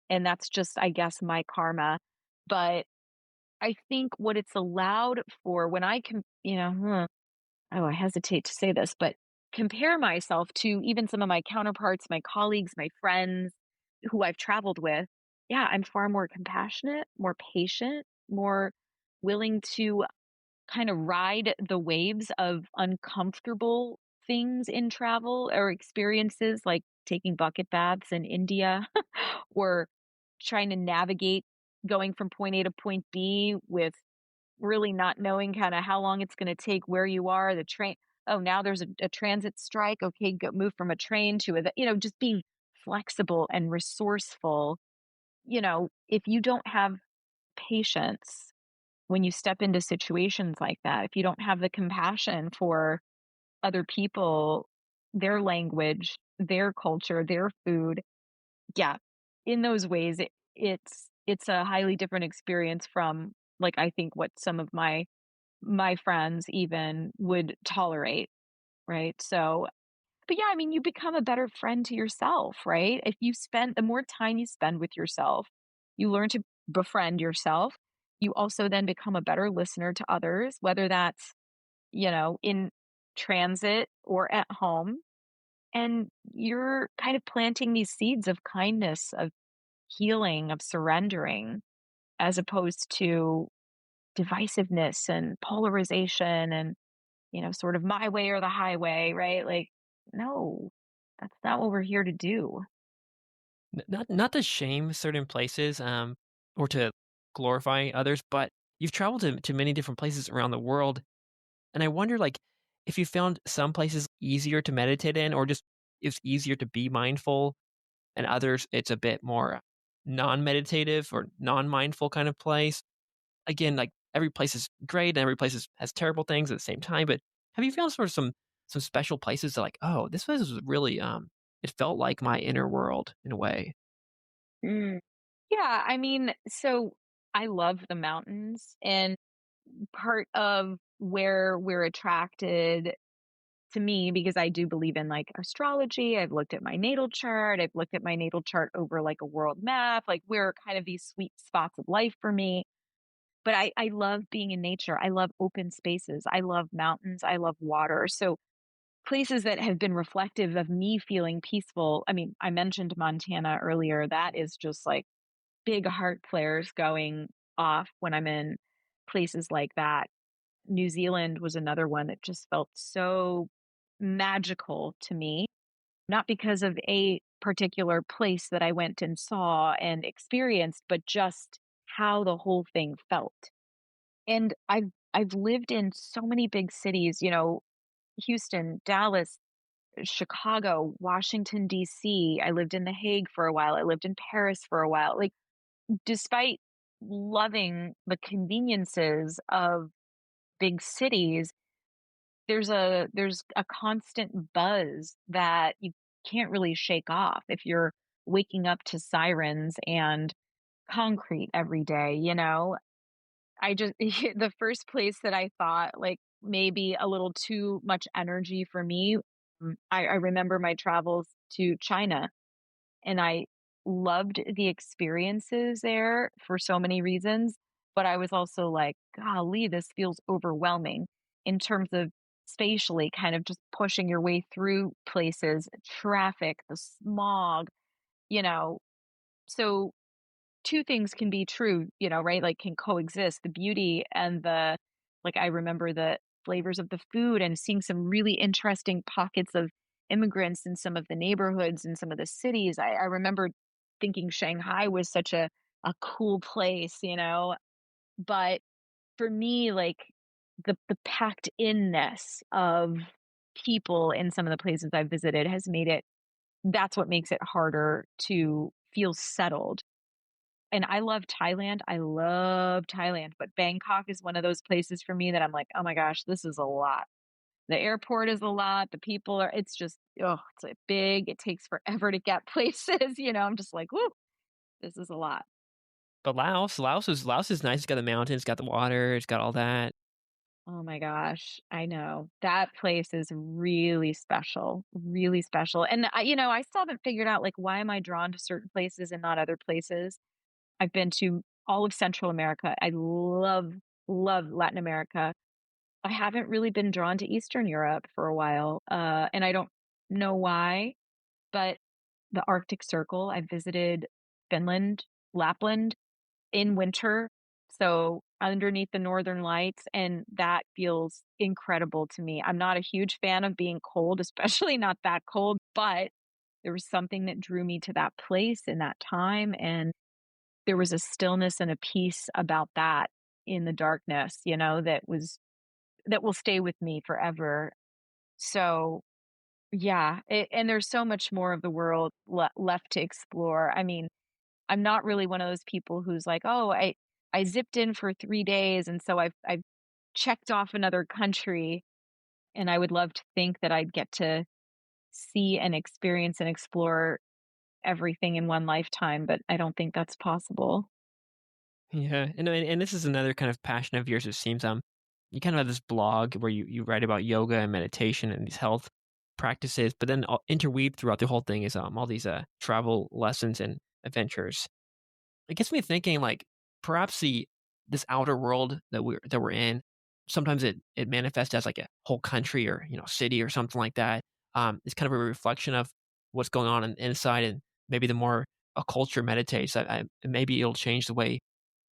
And that's just, I guess, my karma. But I think what it's allowed for when I can, I hesitate to say this, but compare myself to even some of my counterparts, my colleagues, my friends who I've traveled with. Yeah, I'm far more compassionate, more patient, more willing to kind of ride the waves of uncomfortable things in travel or experiences like taking bucket baths in India or trying to navigate going from point A to point B with really not knowing kind of how long it's going to take, where you are, the train. Oh, now there's a transit strike. Okay, move from a train to just being flexible and resourceful. If you don't have patience when you step into situations like that, if you don't have the compassion for other people, their language, their culture, their food, yeah, in those ways, it's a highly different experience from like I think what some of my friends even would tolerate, right? So But yeah, I mean, you become a better friend to yourself, right? If you spend the more time you spend with yourself, you learn to befriend yourself. You also then become a better listener to others, whether that's, in transit or at home. And you're kind of planting these seeds of kindness, of healing, of surrendering, as opposed to divisiveness and polarization and, sort of my way or the highway, right? Like, no, that's not what we're here to do. Not to shame certain places, or to glorify others, but you've traveled to many different places around the world, and I wonder, like, if you found some places easier to meditate in, or just it's easier to be mindful, and others it's a bit more non-meditative or non-mindful kind of place. Again, like, every place is great and every place has terrible things at the same time, but have you found sort of some special places that like, "Oh, this place was really, it felt like my inner world in a way." Mm. Yeah, I mean, so I love the mountains, and part of where we're attracted to me, because I do believe in like astrology. I've looked at my natal chart. I've looked at my natal chart over like a world map, like where are kind of these sweet spots of life for me. But I love being in nature. I love open spaces. I love mountains. I love water. So places that have been reflective of me feeling peaceful. I mean, I mentioned Montana earlier. That is just like big heart flares going off when I'm in places like that. New Zealand was another one that just felt so magical to me, not because of a particular place that I went and saw and experienced, but just how the whole thing felt. And I've lived in so many big cities, Houston, Dallas, Chicago, Washington D.C. I lived in The Hague for a while. I lived in Paris for a while. Like, despite loving the conveniences of big cities, there's a constant buzz that you can't really shake off if you're waking up to sirens and concrete every day, you know? I just the first place that I thought, like, maybe a little too much energy for me, I remember my travels to China, and I loved the experiences there for so many reasons, but I was also like, "Golly, this feels overwhelming," in terms of spatially kind of just pushing your way through places, traffic, the smog, you know? So 2 things can be true, right? Like, can coexist, the beauty and the like, I remember the flavors of the food and seeing some really interesting pockets of immigrants in some of the neighborhoods in some of the cities. I remember thinking Shanghai was such a cool place, but for me, like, the packed inness of people in some of the places I've visited has made it that's what makes it harder to feel settled. And I love Thailand, but Bangkok is one of those places for me that I'm like, "Oh my gosh, this is a lot." The airport is a lot, the people are it's just, oh, it's, like, big, it takes forever to get places, I'm just like, "Woo, this is a lot." But Laos is nice. It's got the mountains, it's got the water, it's got all that. Oh my gosh, I know. That place is really special, really special, and I still haven't figured out, like, why am I drawn to certain places and not other places? I've been to all of Central America. I love, love Latin America. I haven't really been drawn to Eastern Europe for a while, and I don't know why, but the Arctic Circle, I visited Finland, Lapland in winter, so underneath the northern lights, and that feels incredible to me. I'm not a huge fan of being cold, especially not that cold, but there was something that drew me to that place in that time, and there was a stillness and a peace about that in the darkness, that will stay with me forever. So, yeah, and there's so much more of the world left to explore. I mean, I'm not really one of those people who's like, "Oh, I zipped in for 3 days, and so I've checked off another country," and I would love to think that I'd get to see and experience and explore everything in one lifetime, but I don't think that's possible. Yeah, and this is another kind of passion of yours, it seems, you kind of have this blog where you write about yoga and meditation and these health practices, but then interweaved throughout the whole thing is all these travel lessons and adventures. It gets me thinking, like, perhaps this outer world that we're in, sometimes it manifests as like a whole country or city or something like that. It's kind of a reflection of what's going on inside, and maybe the more a culture meditates, maybe it'll change the way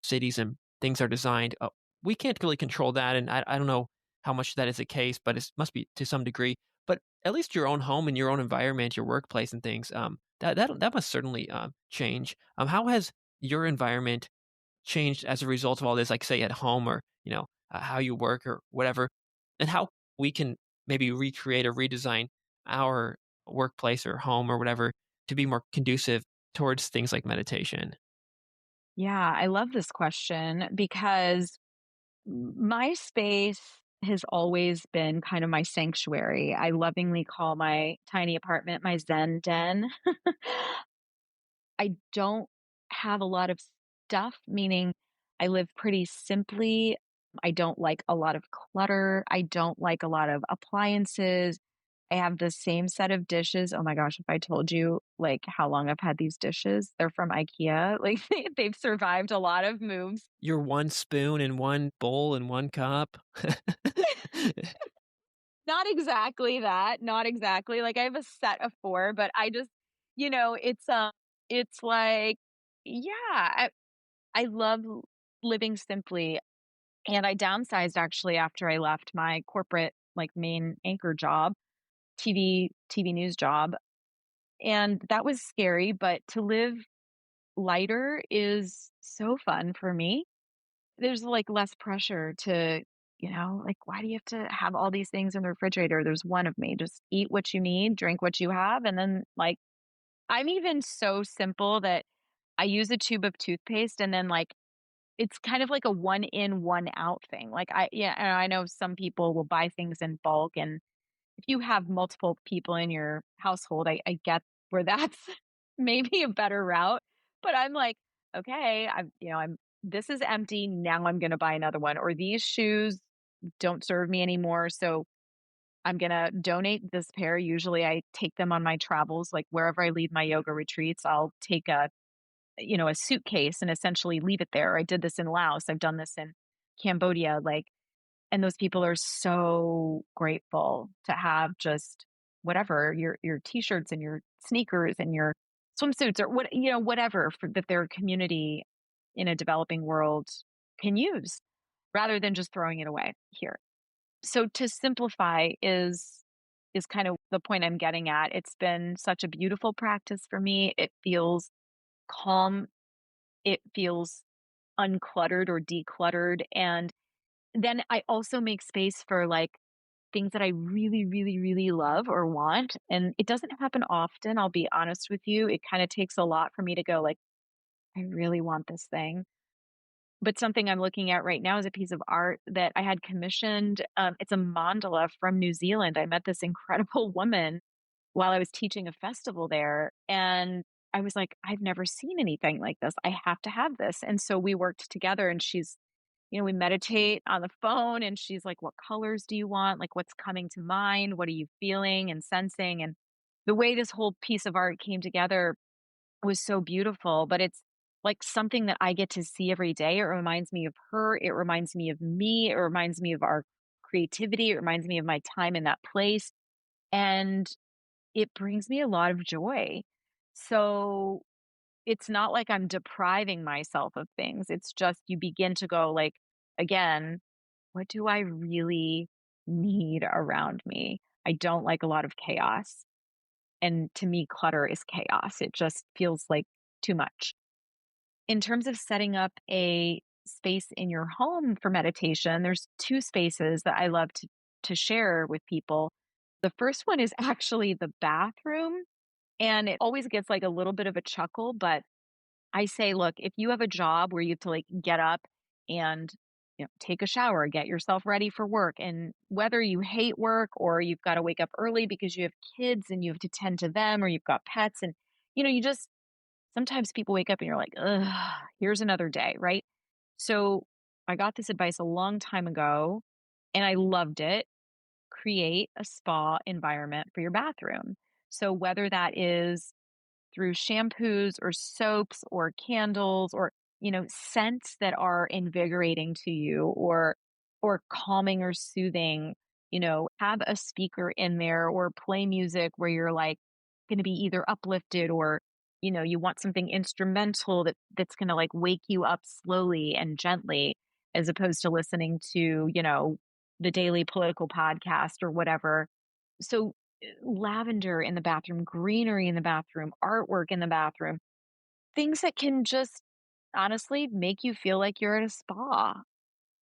cities and things are designed. We can't really control that, and I don't know how much that is the case, but it must be to some degree. But at least your own home and your own environment, your workplace and things, that must certainly change. How has your environment changed as a result of all this, like say at home or how you work or whatever, and how we can maybe recreate or redesign our workplace or home or whatever to be more conducive towards things like meditation? Yeah, I love this question because my space has always been kind of my sanctuary. I lovingly call my tiny apartment my Zen den. I don't have a lot of stuff, meaning I live pretty simply. I don't like a lot of clutter. I don't like a lot of appliances. I have the same set of dishes. Oh my gosh, if I told you like how long I've had these dishes, they're from IKEA. Like they've survived a lot of moves. Your one spoon and one bowl and one cup. Not exactly that, not exactly. Like I have a set of 4, but I just, it's like, yeah, I love living simply. And I downsized actually after I left my corporate like main anchor job, TV news job. And that was scary, but to live lighter is so fun for me. There's like less pressure to, like why do you have to have all these things in the refrigerator? There's one of me. Just eat what you need, drink what you have, and then like I'm even so simple that I use a tube of toothpaste and then like it's kind of like a one in, one out thing. Like yeah, and I know some people will buy things in bulk, and if you have multiple people in your household, I get where that's maybe a better route. But I'm like, okay, I'm this is empty. Now I'm gonna buy another one. Or these shoes don't serve me anymore. So I'm gonna donate this pair. Usually I take them on my travels, like wherever I lead my yoga retreats, I'll take a suitcase and essentially leave it there. I did this in Laos. I've done this in Cambodia. Like, and those people are so grateful to have just whatever your t-shirts and your sneakers and your swimsuits or whatever that their community in a developing world can use rather than just throwing it away here. So to simplify is kind of the point I'm getting at. It's been such a beautiful practice for me. It feels calm. It feels uncluttered or decluttered. And then I also make space for like things that I really, really, really love or want. And it doesn't happen often, I'll be honest with you. It kind of takes a lot for me to go like, I really want this thing. But something I'm looking at right now is a piece of art that I had commissioned. It's a mandala from New Zealand. I met this incredible woman while I was teaching a festival there. And I was like, I've never seen anything like this. I have to have this. And so we worked together and we meditate on the phone and she's like, what colors do you want? Like, what's coming to mind? What are you feeling and sensing? And the way this whole piece of art came together was so beautiful, but it's like something that I get to see every day. It reminds me of her. It reminds me of me. It reminds me of our creativity. It reminds me of my time in that place. And it brings me a lot of joy. So it's not like I'm depriving myself of things. It's just you begin to go like, again, what do I really need around me? I don't like a lot of chaos. And to me, clutter is chaos. It just feels like too much. In terms of setting up a space in your home for meditation, there's 2 spaces that I love to share with people. The first one is actually the bathroom, and it always gets like a little bit of a chuckle, but I say, look, if you have a job where you have to like get up and take a shower, get yourself ready for work, and whether you hate work or you've got to wake up early because you have kids and you have to tend to them or you've got pets and you just sometimes people wake up and you're like, ugh, here's another day, right? So I got this advice a long time ago and I loved it. create a spa environment for your bathroom. So whether that is through shampoos or soaps or candles or, scents that are invigorating to you or calming or soothing, have a speaker in there or play music where you're like going to be either uplifted or you want something instrumental that's going to like wake you up slowly and gently as opposed to listening to, the daily political podcast or whatever. So lavender in the bathroom, greenery in the bathroom, artwork in the bathroom, things that can just honestly make you feel like you're at a spa.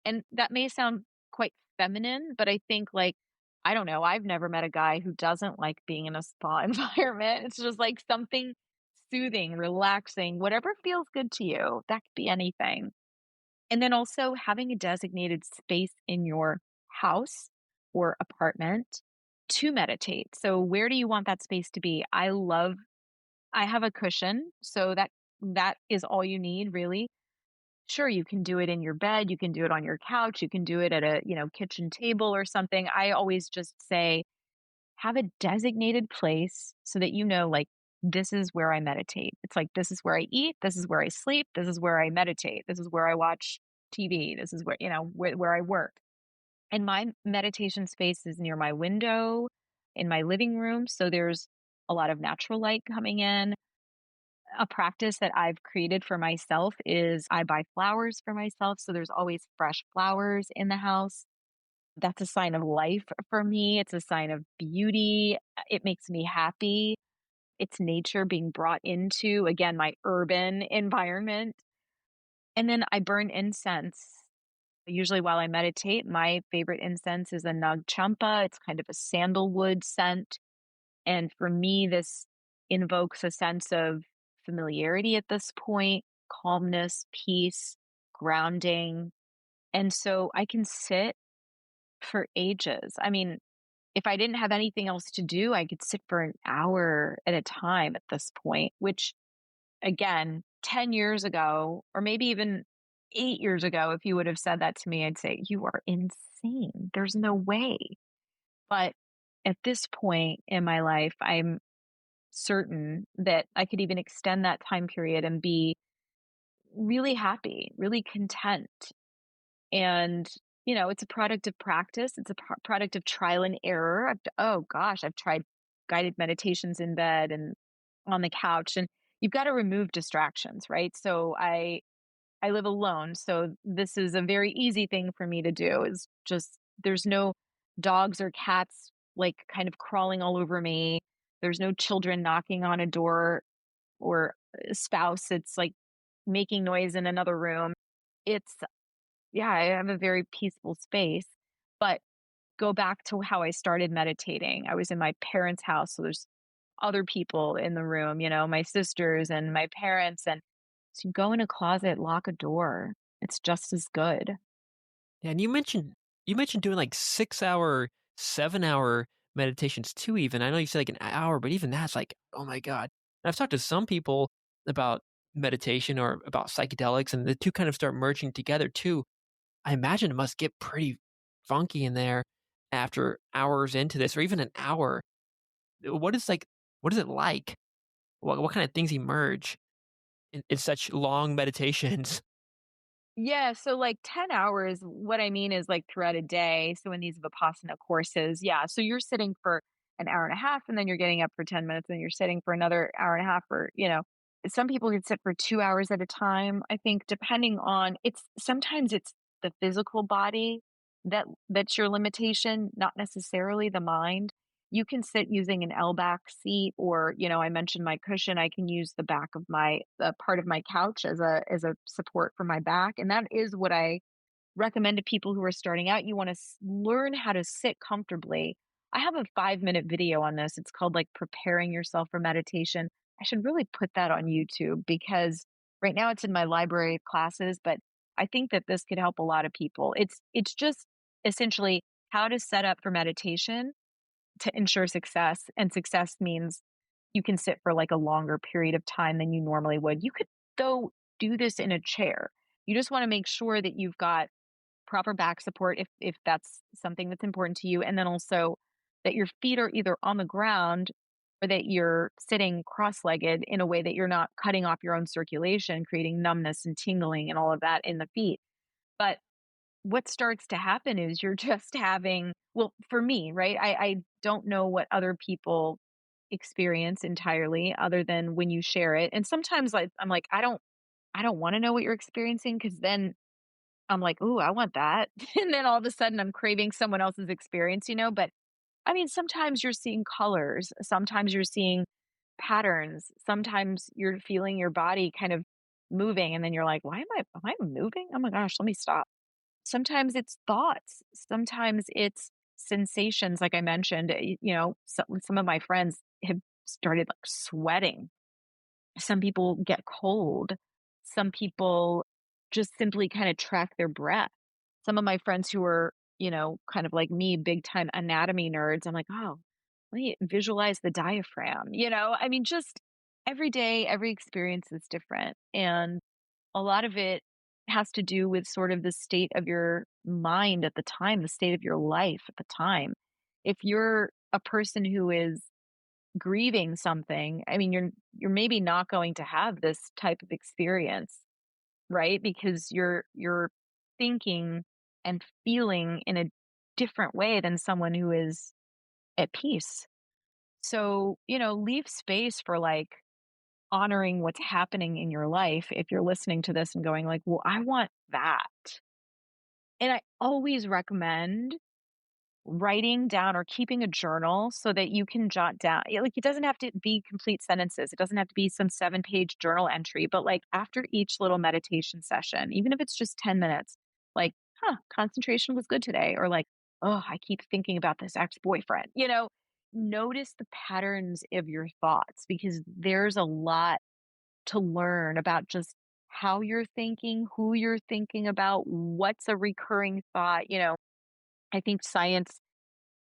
And that may sound quite feminine, but I think like, I don't know, I've never met a guy who doesn't like being in a spa environment. It's just like something soothing, relaxing, whatever feels good to you. That could be anything. And then also having a designated space in your house or apartment to meditate. So where do you want that space to be? I have a cushion, so that is all you need really. Sure, you can do it in your bed, you can do it on your couch, you can do it at a, kitchen table or something. I always just say have a designated place so that like this is where I meditate. It's like this is where I eat, this is where I sleep, this is where I meditate, this is where I watch TV, this is where, where I work. And my meditation space is near my window in my living room, so there's a lot of natural light coming in. A practice that I've created for myself is I buy flowers for myself, so there's always fresh flowers in the house. That's a sign of life for me. It's a sign of beauty. It makes me happy. It's nature being brought into, again, my urban environment. And then I burn incense. Usually while I meditate, my favorite incense is a Nag Champa. It's kind of a sandalwood scent. And for me, this invokes a sense of familiarity at this point, calmness, peace, grounding. And so I can sit for ages. I mean, if I didn't have anything else to do, I could sit for an hour at a time at this point, which again, 10 years ago, or maybe even 8 years ago, if you would have said that to me, I'd say, you are insane. There's no way. But at this point in my life, I'm certain that I could even extend that time period and be really happy, really content. And, it's a product of practice. It's a product of trial and error. Oh gosh, I've tried guided meditations in bed and on the couch, and you've got to remove distractions, right? So I live alone, so this is a very easy thing for me to do. Is just there's no dogs or cats like kind of crawling all over me. There's no children knocking on a door or a spouse that's like making noise in another room. It's yeah, I have a very peaceful space. But go back to how I started meditating. I was in my parents' house, so there's other people in the room, my sisters and my parents. And so you go in a closet, lock a door. It's just as good. Yeah, and you mentioned doing like 6 hour, 7 hour meditations too. Even I know you said like an hour, but even that's like, oh my god. And I've talked to some people about meditation or about psychedelics, and the two kind of start merging together too. I imagine it must get pretty funky in there after hours into this, or even an hour. What is like? What is it like? What kind of things emerge in such long meditations? Yeah, so like 10 hours, what I mean is like throughout a day. So in these Vipassana courses, yeah. So you're sitting for an hour and a half and then you're getting up for 10 minutes and you're sitting for another hour and a half or, some people can sit for 2 hours at a time. I think depending on sometimes it's the physical body that's your limitation, not necessarily the mind. You can sit using an L back seat or, I mentioned my cushion. I can use the back of my part of my couch as a support for my back. And that is what I recommend to people who are starting out. You want to learn how to sit comfortably. I have a 5-minute video on this. It's called like preparing yourself for meditation. I should really put that on YouTube because right now it's in my library of classes, but I think that this could help a lot of people. It's just essentially how to set up for meditation to ensure success. And success means you can sit for like a longer period of time than you normally would. You could, though, do this in a chair. You just want to make sure that you've got proper back support if that's something that's important to you, and then also that your feet are either on the ground or that you're sitting cross-legged in a way that you're not cutting off your own circulation, creating numbness and tingling and all of that in the feet. But what starts to happen is you're just having, well, for me, right? I don't know what other people experience entirely other than when you share it. And sometimes I'm like, I don't want to know what you're experiencing because then I'm like, "Ooh, I want that." And then all of a sudden I'm craving someone else's experience, But I mean, sometimes you're seeing colors, sometimes you're seeing patterns, sometimes you're feeling your body kind of moving and then you're like, "Why am I moving? Oh my gosh, let me stop." Sometimes it's thoughts, sometimes it's sensations like I mentioned, some of my friends have started like sweating. Some people get cold. Some people just simply kind of track their breath. Some of my friends who are, kind of like me, big time anatomy nerds, I'm like, oh, let me visualize the diaphragm. I mean, just every day, every experience is different. And a lot of it has to do with sort of the state of your mind at the time, the state of your life at the time. If you're a person who is grieving something, I mean, you're maybe not going to have this type of experience, right? Because you're thinking and feeling in a different way than someone who is at peace. So, leave space for like honoring what's happening in your life if you're listening to this and going like, "Well, I want that." And I always recommend writing down or keeping a journal so that you can jot down, like, it doesn't have to be complete sentences. It doesn't have to be some 7-page journal entry, but like after each little meditation session, even if it's just 10 minutes, like, concentration was good today, or like, oh, I keep thinking about this ex-boyfriend, notice the patterns of your thoughts because there's a lot to learn about just how you're thinking, who you're thinking about, what's a recurring thought. I think science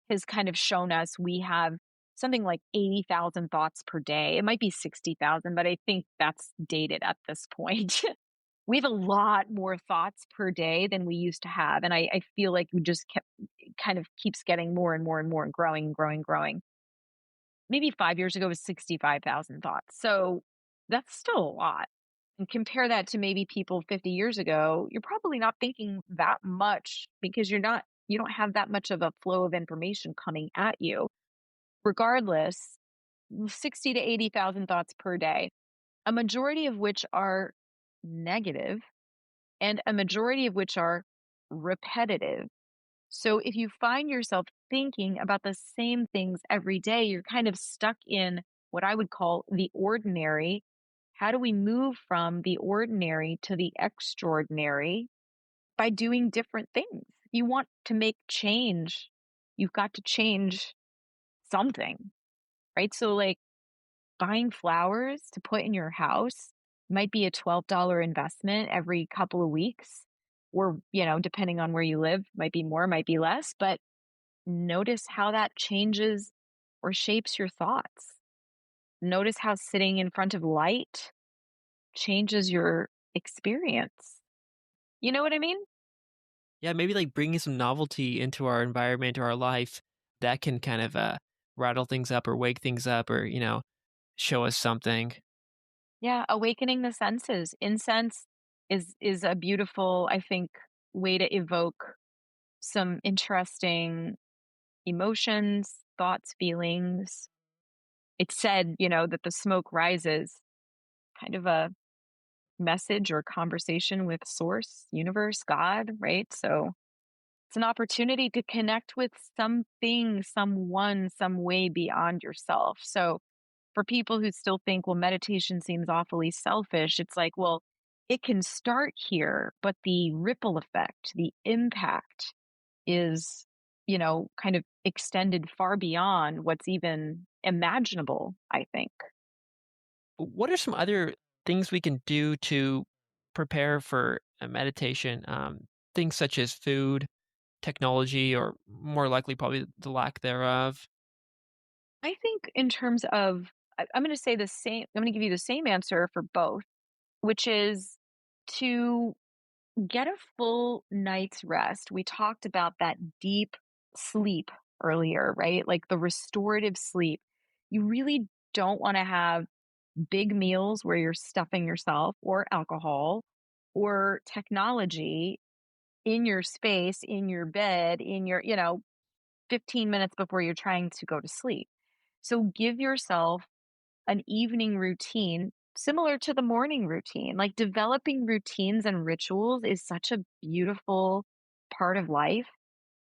has kind of shown us we have something like 80,000 thoughts per day. It might be 60,000, but I think that's dated at this point. We have a lot more thoughts per day than we used to have. And I feel like we just kept kind of keeps getting more and more and more and growing, growing, growing. Maybe 5 years ago it was 65,000 thoughts. So that's still a lot. And compare that to maybe people 50 years ago, you're probably not thinking that much because you don't have that much of a flow of information coming at you. Regardless, 60 to 80,000 thoughts per day, a majority of which are negative and a majority of which are repetitive. So if you find yourself thinking about the same things every day, you're kind of stuck in what I would call the ordinary. How do we move from the ordinary to the extraordinary? By doing different things. You want to make change, you've got to change something, right? So, like, buying flowers to put in your house might be a $12 investment every couple of weeks, or, depending on where you live, might be more, might be less, but notice how that changes or shapes your thoughts. Notice how sitting in front of light changes your experience. You know what I mean? Yeah, maybe like bringing some novelty into our environment or our life that can kind of rattle things up or wake things up or, show us something. Yeah, awakening the senses. Incense is a beautiful, I think, way to evoke some interesting emotions, thoughts, feelings. It's said, that the smoke rises, kind of a message or conversation with source, universe, God, right? So it's an opportunity to connect with something, someone, some way beyond yourself. So for people who still think, well, meditation seems awfully selfish, it's like, well, it can start here, but the ripple effect, the impact is, kind of extended far beyond what's even imaginable, I think. What are some other things we can do to prepare for a meditation? Things such as food, technology, or more likely, probably the lack thereof. I think in terms of, I'm going to say the same, I'm going to give you the same answer for both, which is to Get a full night's rest. We talked about that deep sleep earlier, right? Like the restorative sleep. You really don't want to have big meals where you're stuffing yourself or alcohol or technology in your space, in your bed, in your, 15 minutes before you're trying to go to sleep. So give yourself an evening routine similar to the morning routine. Like developing routines and rituals is such a beautiful part of life.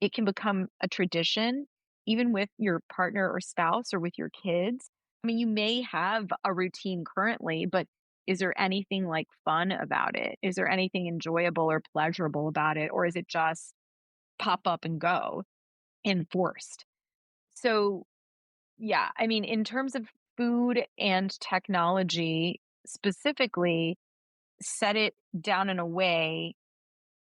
It can become a tradition, even with your partner or spouse or with your kids. I mean, you may have a routine currently, but is there anything like fun about it? Is there anything enjoyable or pleasurable about it? Or is it just pop up and go enforced? So, yeah, I mean, in terms of food and technology specifically, set it down in a way,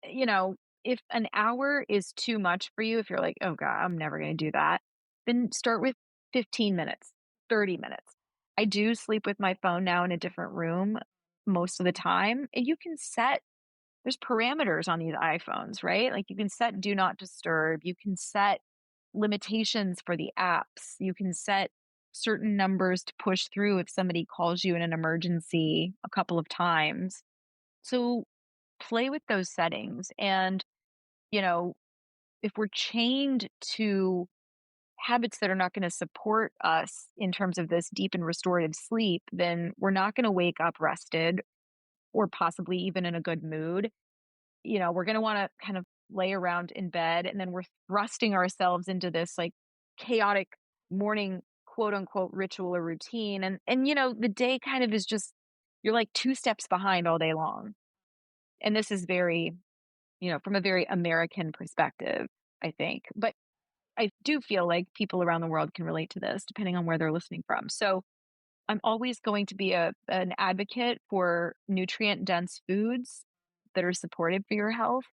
you know, if an hour is too much for you, if you're like, oh God, I'm never going to do that, then start with 15 minutes, 30 minutes. I do sleep with my phone now in a different room most of the time. And you can set, there's parameters on these iPhones, right? Like you can set do not disturb, you can set limitations for the apps. You can set certain numbers to push through if somebody calls you in an emergency a couple of times. So play with those settings. And, you know, if we're chained to habits that are not going to support us in terms of this deep and restorative sleep, then we're not going to wake up rested or possibly even in a good mood. We're going to want to kind of lay around in bed and then we're thrusting ourselves into this like chaotic morning quote unquote ritual or routine. And the day kind of is just, you're like two steps behind all day long. And this is very, from a very American perspective, I think. But I do feel like people around the world can relate to this depending on where they're listening from. So I'm always going to be an advocate for nutrient dense foods that are supportive for your health.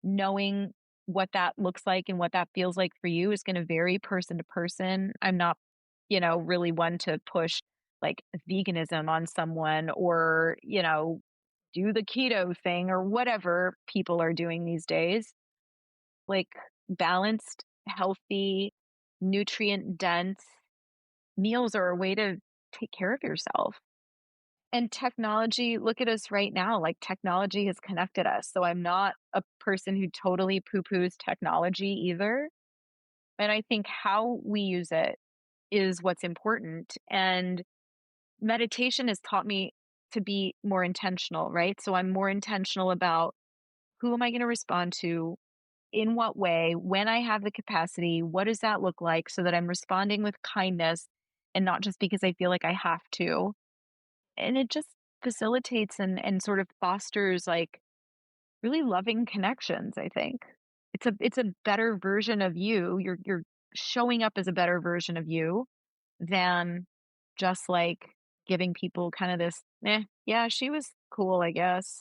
Knowing what that looks like and what that feels like for you is going to vary person to person. I'm not, really one to push like veganism on someone or, do the keto thing or whatever people are doing these days. Like balanced, healthy, nutrient dense meals are a way to take care of yourself. And technology, look at us right now. Like technology has connected us. So I'm not a person who totally poo poos technology either. And I think how we use it is what's important. And meditation has taught me to be more intentional, right? So I'm more intentional about who am I going to respond to, in what way, when I have the capacity, what does that look like so that I'm responding with kindness and not just because I feel like I have to. And it just facilitates and sort of fosters like really loving connections, I think. It's a better version of you. You're showing up as a better version of you than just like giving people kind of this, yeah, she was cool, I guess.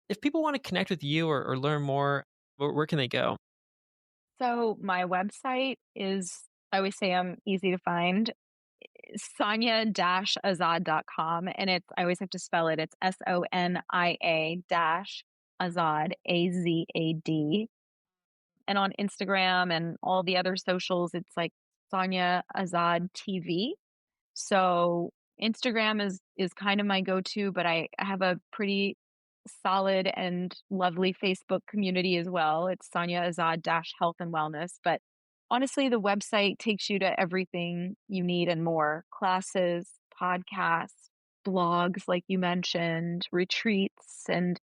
If people want to connect with you or learn more, where can they go? So my website is, I always say I'm easy to find, Sonia-Azad.com. And I always have to spell it. It's Sonia dash Azad, Azad. And on Instagram and all the other socials, it's like Sonia Azad TV. So Instagram is kind of my go-to, but I have a pretty solid and lovely Facebook community as well. It's Sonia Azad dash health and wellness. But honestly, the website takes you to everything you need and more: classes, podcasts, blogs, like you mentioned, retreats, and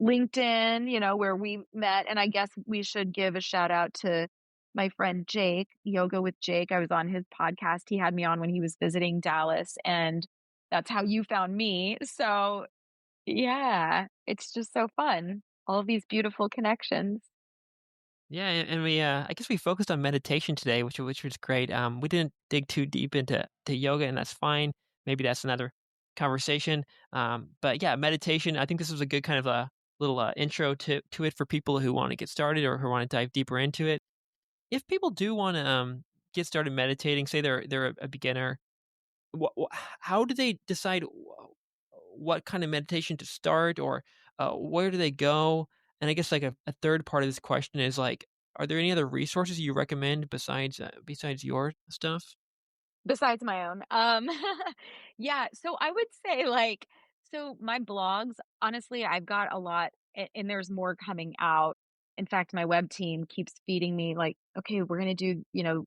LinkedIn, where we met. And I guess we should give a shout out to my friend Jake, Yoga with Jake. I was on his podcast. He had me on when he was visiting Dallas, and that's how you found me. So, yeah, it's just so fun. All of these beautiful connections. Yeah, and we I guess we focused on meditation today, which was great. We didn't dig too deep into yoga, and that's fine. Maybe that's another conversation. But yeah, meditation. I think this was a good kind of a little intro to it for people who want to get started or who want to dive deeper into it. If people do want to get started meditating, say they're a beginner, how do they decide what kind of meditation to start, or Where do they go? And I guess like a third part of this question is like, are there any other resources you recommend besides your stuff? Besides my own. Yeah, so I would say, like, so my blogs, honestly, I've got a lot, and there's more coming out. In fact, my web team keeps feeding me like, "Okay, we're gonna do,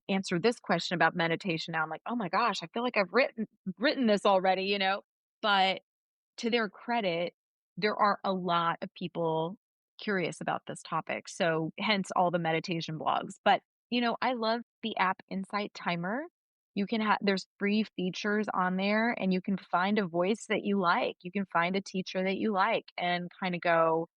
answer this question about meditation now." I'm like, "Oh my gosh, I feel like I've written this already," you know? But to their credit, there are a lot of people curious about this topic. So hence all the meditation blogs. But, I love the app Insight Timer. You can have there's free features on there and you can find a voice that you like. You can find a teacher that you like and kind of go,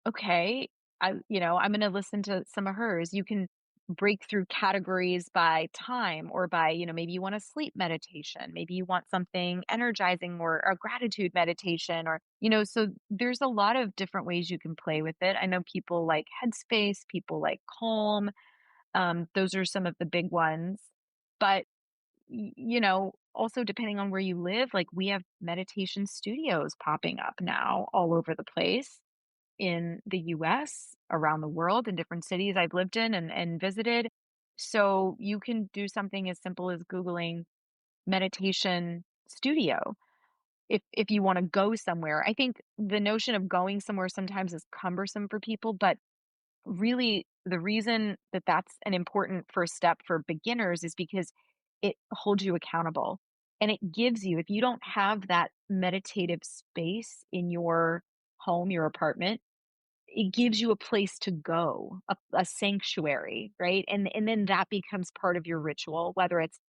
okay, I'm gonna listen to some of hers. You can break through categories by time or by, maybe you want a sleep meditation, maybe you want something energizing or a gratitude meditation or, so there's a lot of different ways you can play with it. I know people like Headspace, people like Calm. Those are some of the big ones. But also depending on where you live, like we have meditation studios popping up now all over the place in the US, around the world, in different cities I've lived in and visited. So you can do something as simple as Googling meditation studio if you want to go somewhere. I think the notion of going somewhere sometimes is cumbersome for people, but really the reason that that's an important first step for beginners is because it holds you accountable and it gives you, if you don't have that meditative space in your home, your apartment, it gives you a place to go, a sanctuary, right? And then that becomes part of your ritual, whether it's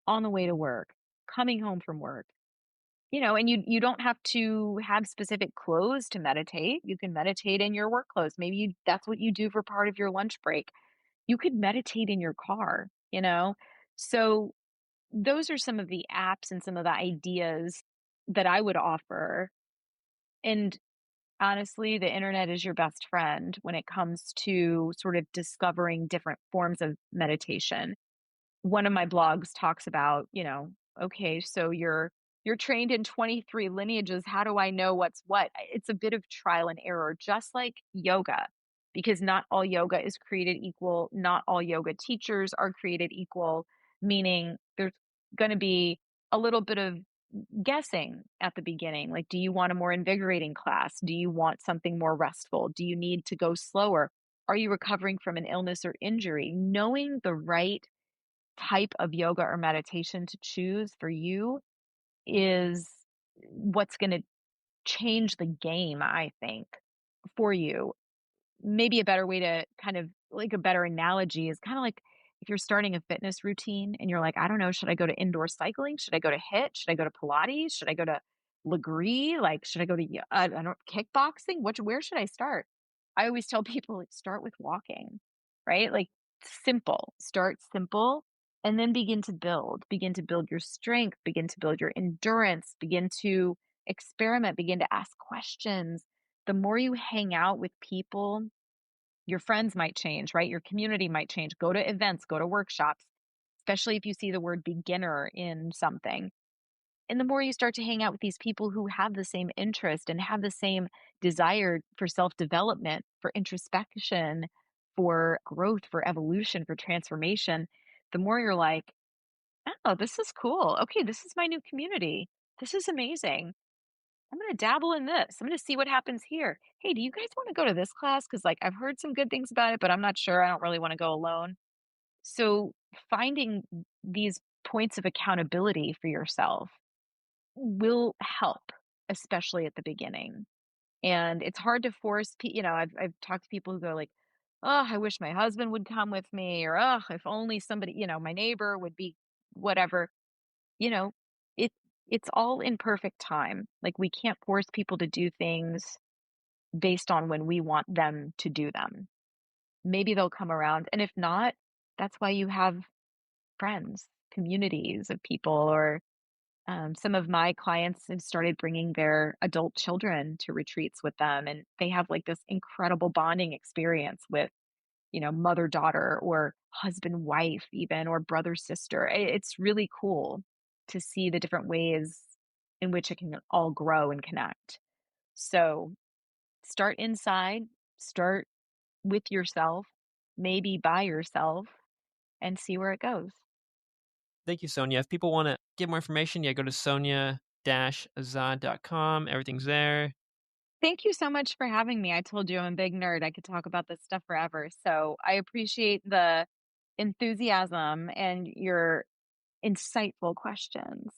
on the way to work, coming home from work, and you don't have to have specific clothes to meditate. You can meditate in your work clothes. Maybe that's what you do for part of your lunch break. You could meditate in your car. So those are some of the apps and some of the ideas that I would offer. And honestly, the internet is your best friend when it comes to sort of discovering different forms of meditation. One of my blogs talks about, okay, so you're trained in 23 lineages. How do I know what's what? It's a bit of trial and error, just like yoga, because not all yoga is created equal. Not all yoga teachers are created equal, meaning there's going to be a little bit of guessing at the beginning. Like, do you want a more invigorating class? Do you want something more restful? Do you need to go slower? Are you recovering from an illness or injury? Knowing the right type of yoga or meditation to choose for you is what's going to change the game, I think, for you. Maybe a better way to kind of like a better analogy is kind of like if you're starting a fitness routine and you're like, I don't know, should I go to indoor cycling? Should I go to HIIT? Should I go to Pilates? Should I go to Legree? Like, should I go to, I don't know, kickboxing? Where should I start? I always tell people, like, start with walking, right? Like, simple, start simple and then begin to build your strength, begin to build your endurance, begin to experiment, begin to ask questions. The more you hang out with people, your friends might change, right? Your community might change. Go to events, go to workshops, especially if you see the word beginner in something. And the more you start to hang out with these people who have the same interest and have the same desire for self development, for introspection, for growth, for evolution, for transformation, the more you're like, oh, this is cool. Okay, this is my new community. This is amazing. I'm gonna dabble in this. I'm gonna see what happens here. Hey, do you guys want to go to this class? Because like I've heard some good things about it, but I'm not sure. I don't really want to go alone. So finding these points of accountability for yourself will help, especially at the beginning. And it's hard to force. I've talked to people who go like, "Oh, I wish my husband would come with me," or "Oh, if only somebody, my neighbor would be whatever." You know, it it's all in perfect time. Like, we can't force people to do things based on when we want them to do them. Maybe they'll come around, and if not, that's why you have friends, communities of people, or, some of my clients have started bringing their adult children to retreats with them, and they have, like, this incredible bonding experience with, mother-daughter or husband-wife even, or brother-sister. It's really cool to see the different ways in which it can all grow and connect. So, start inside, start with yourself, maybe by yourself, and see where it goes. Thank you, Sonia. If people want to get more information, yeah, go to sonia-azad.com. Everything's there. Thank you so much for having me. I told you I'm a big nerd. I could talk about this stuff forever. So I appreciate the enthusiasm and your insightful questions.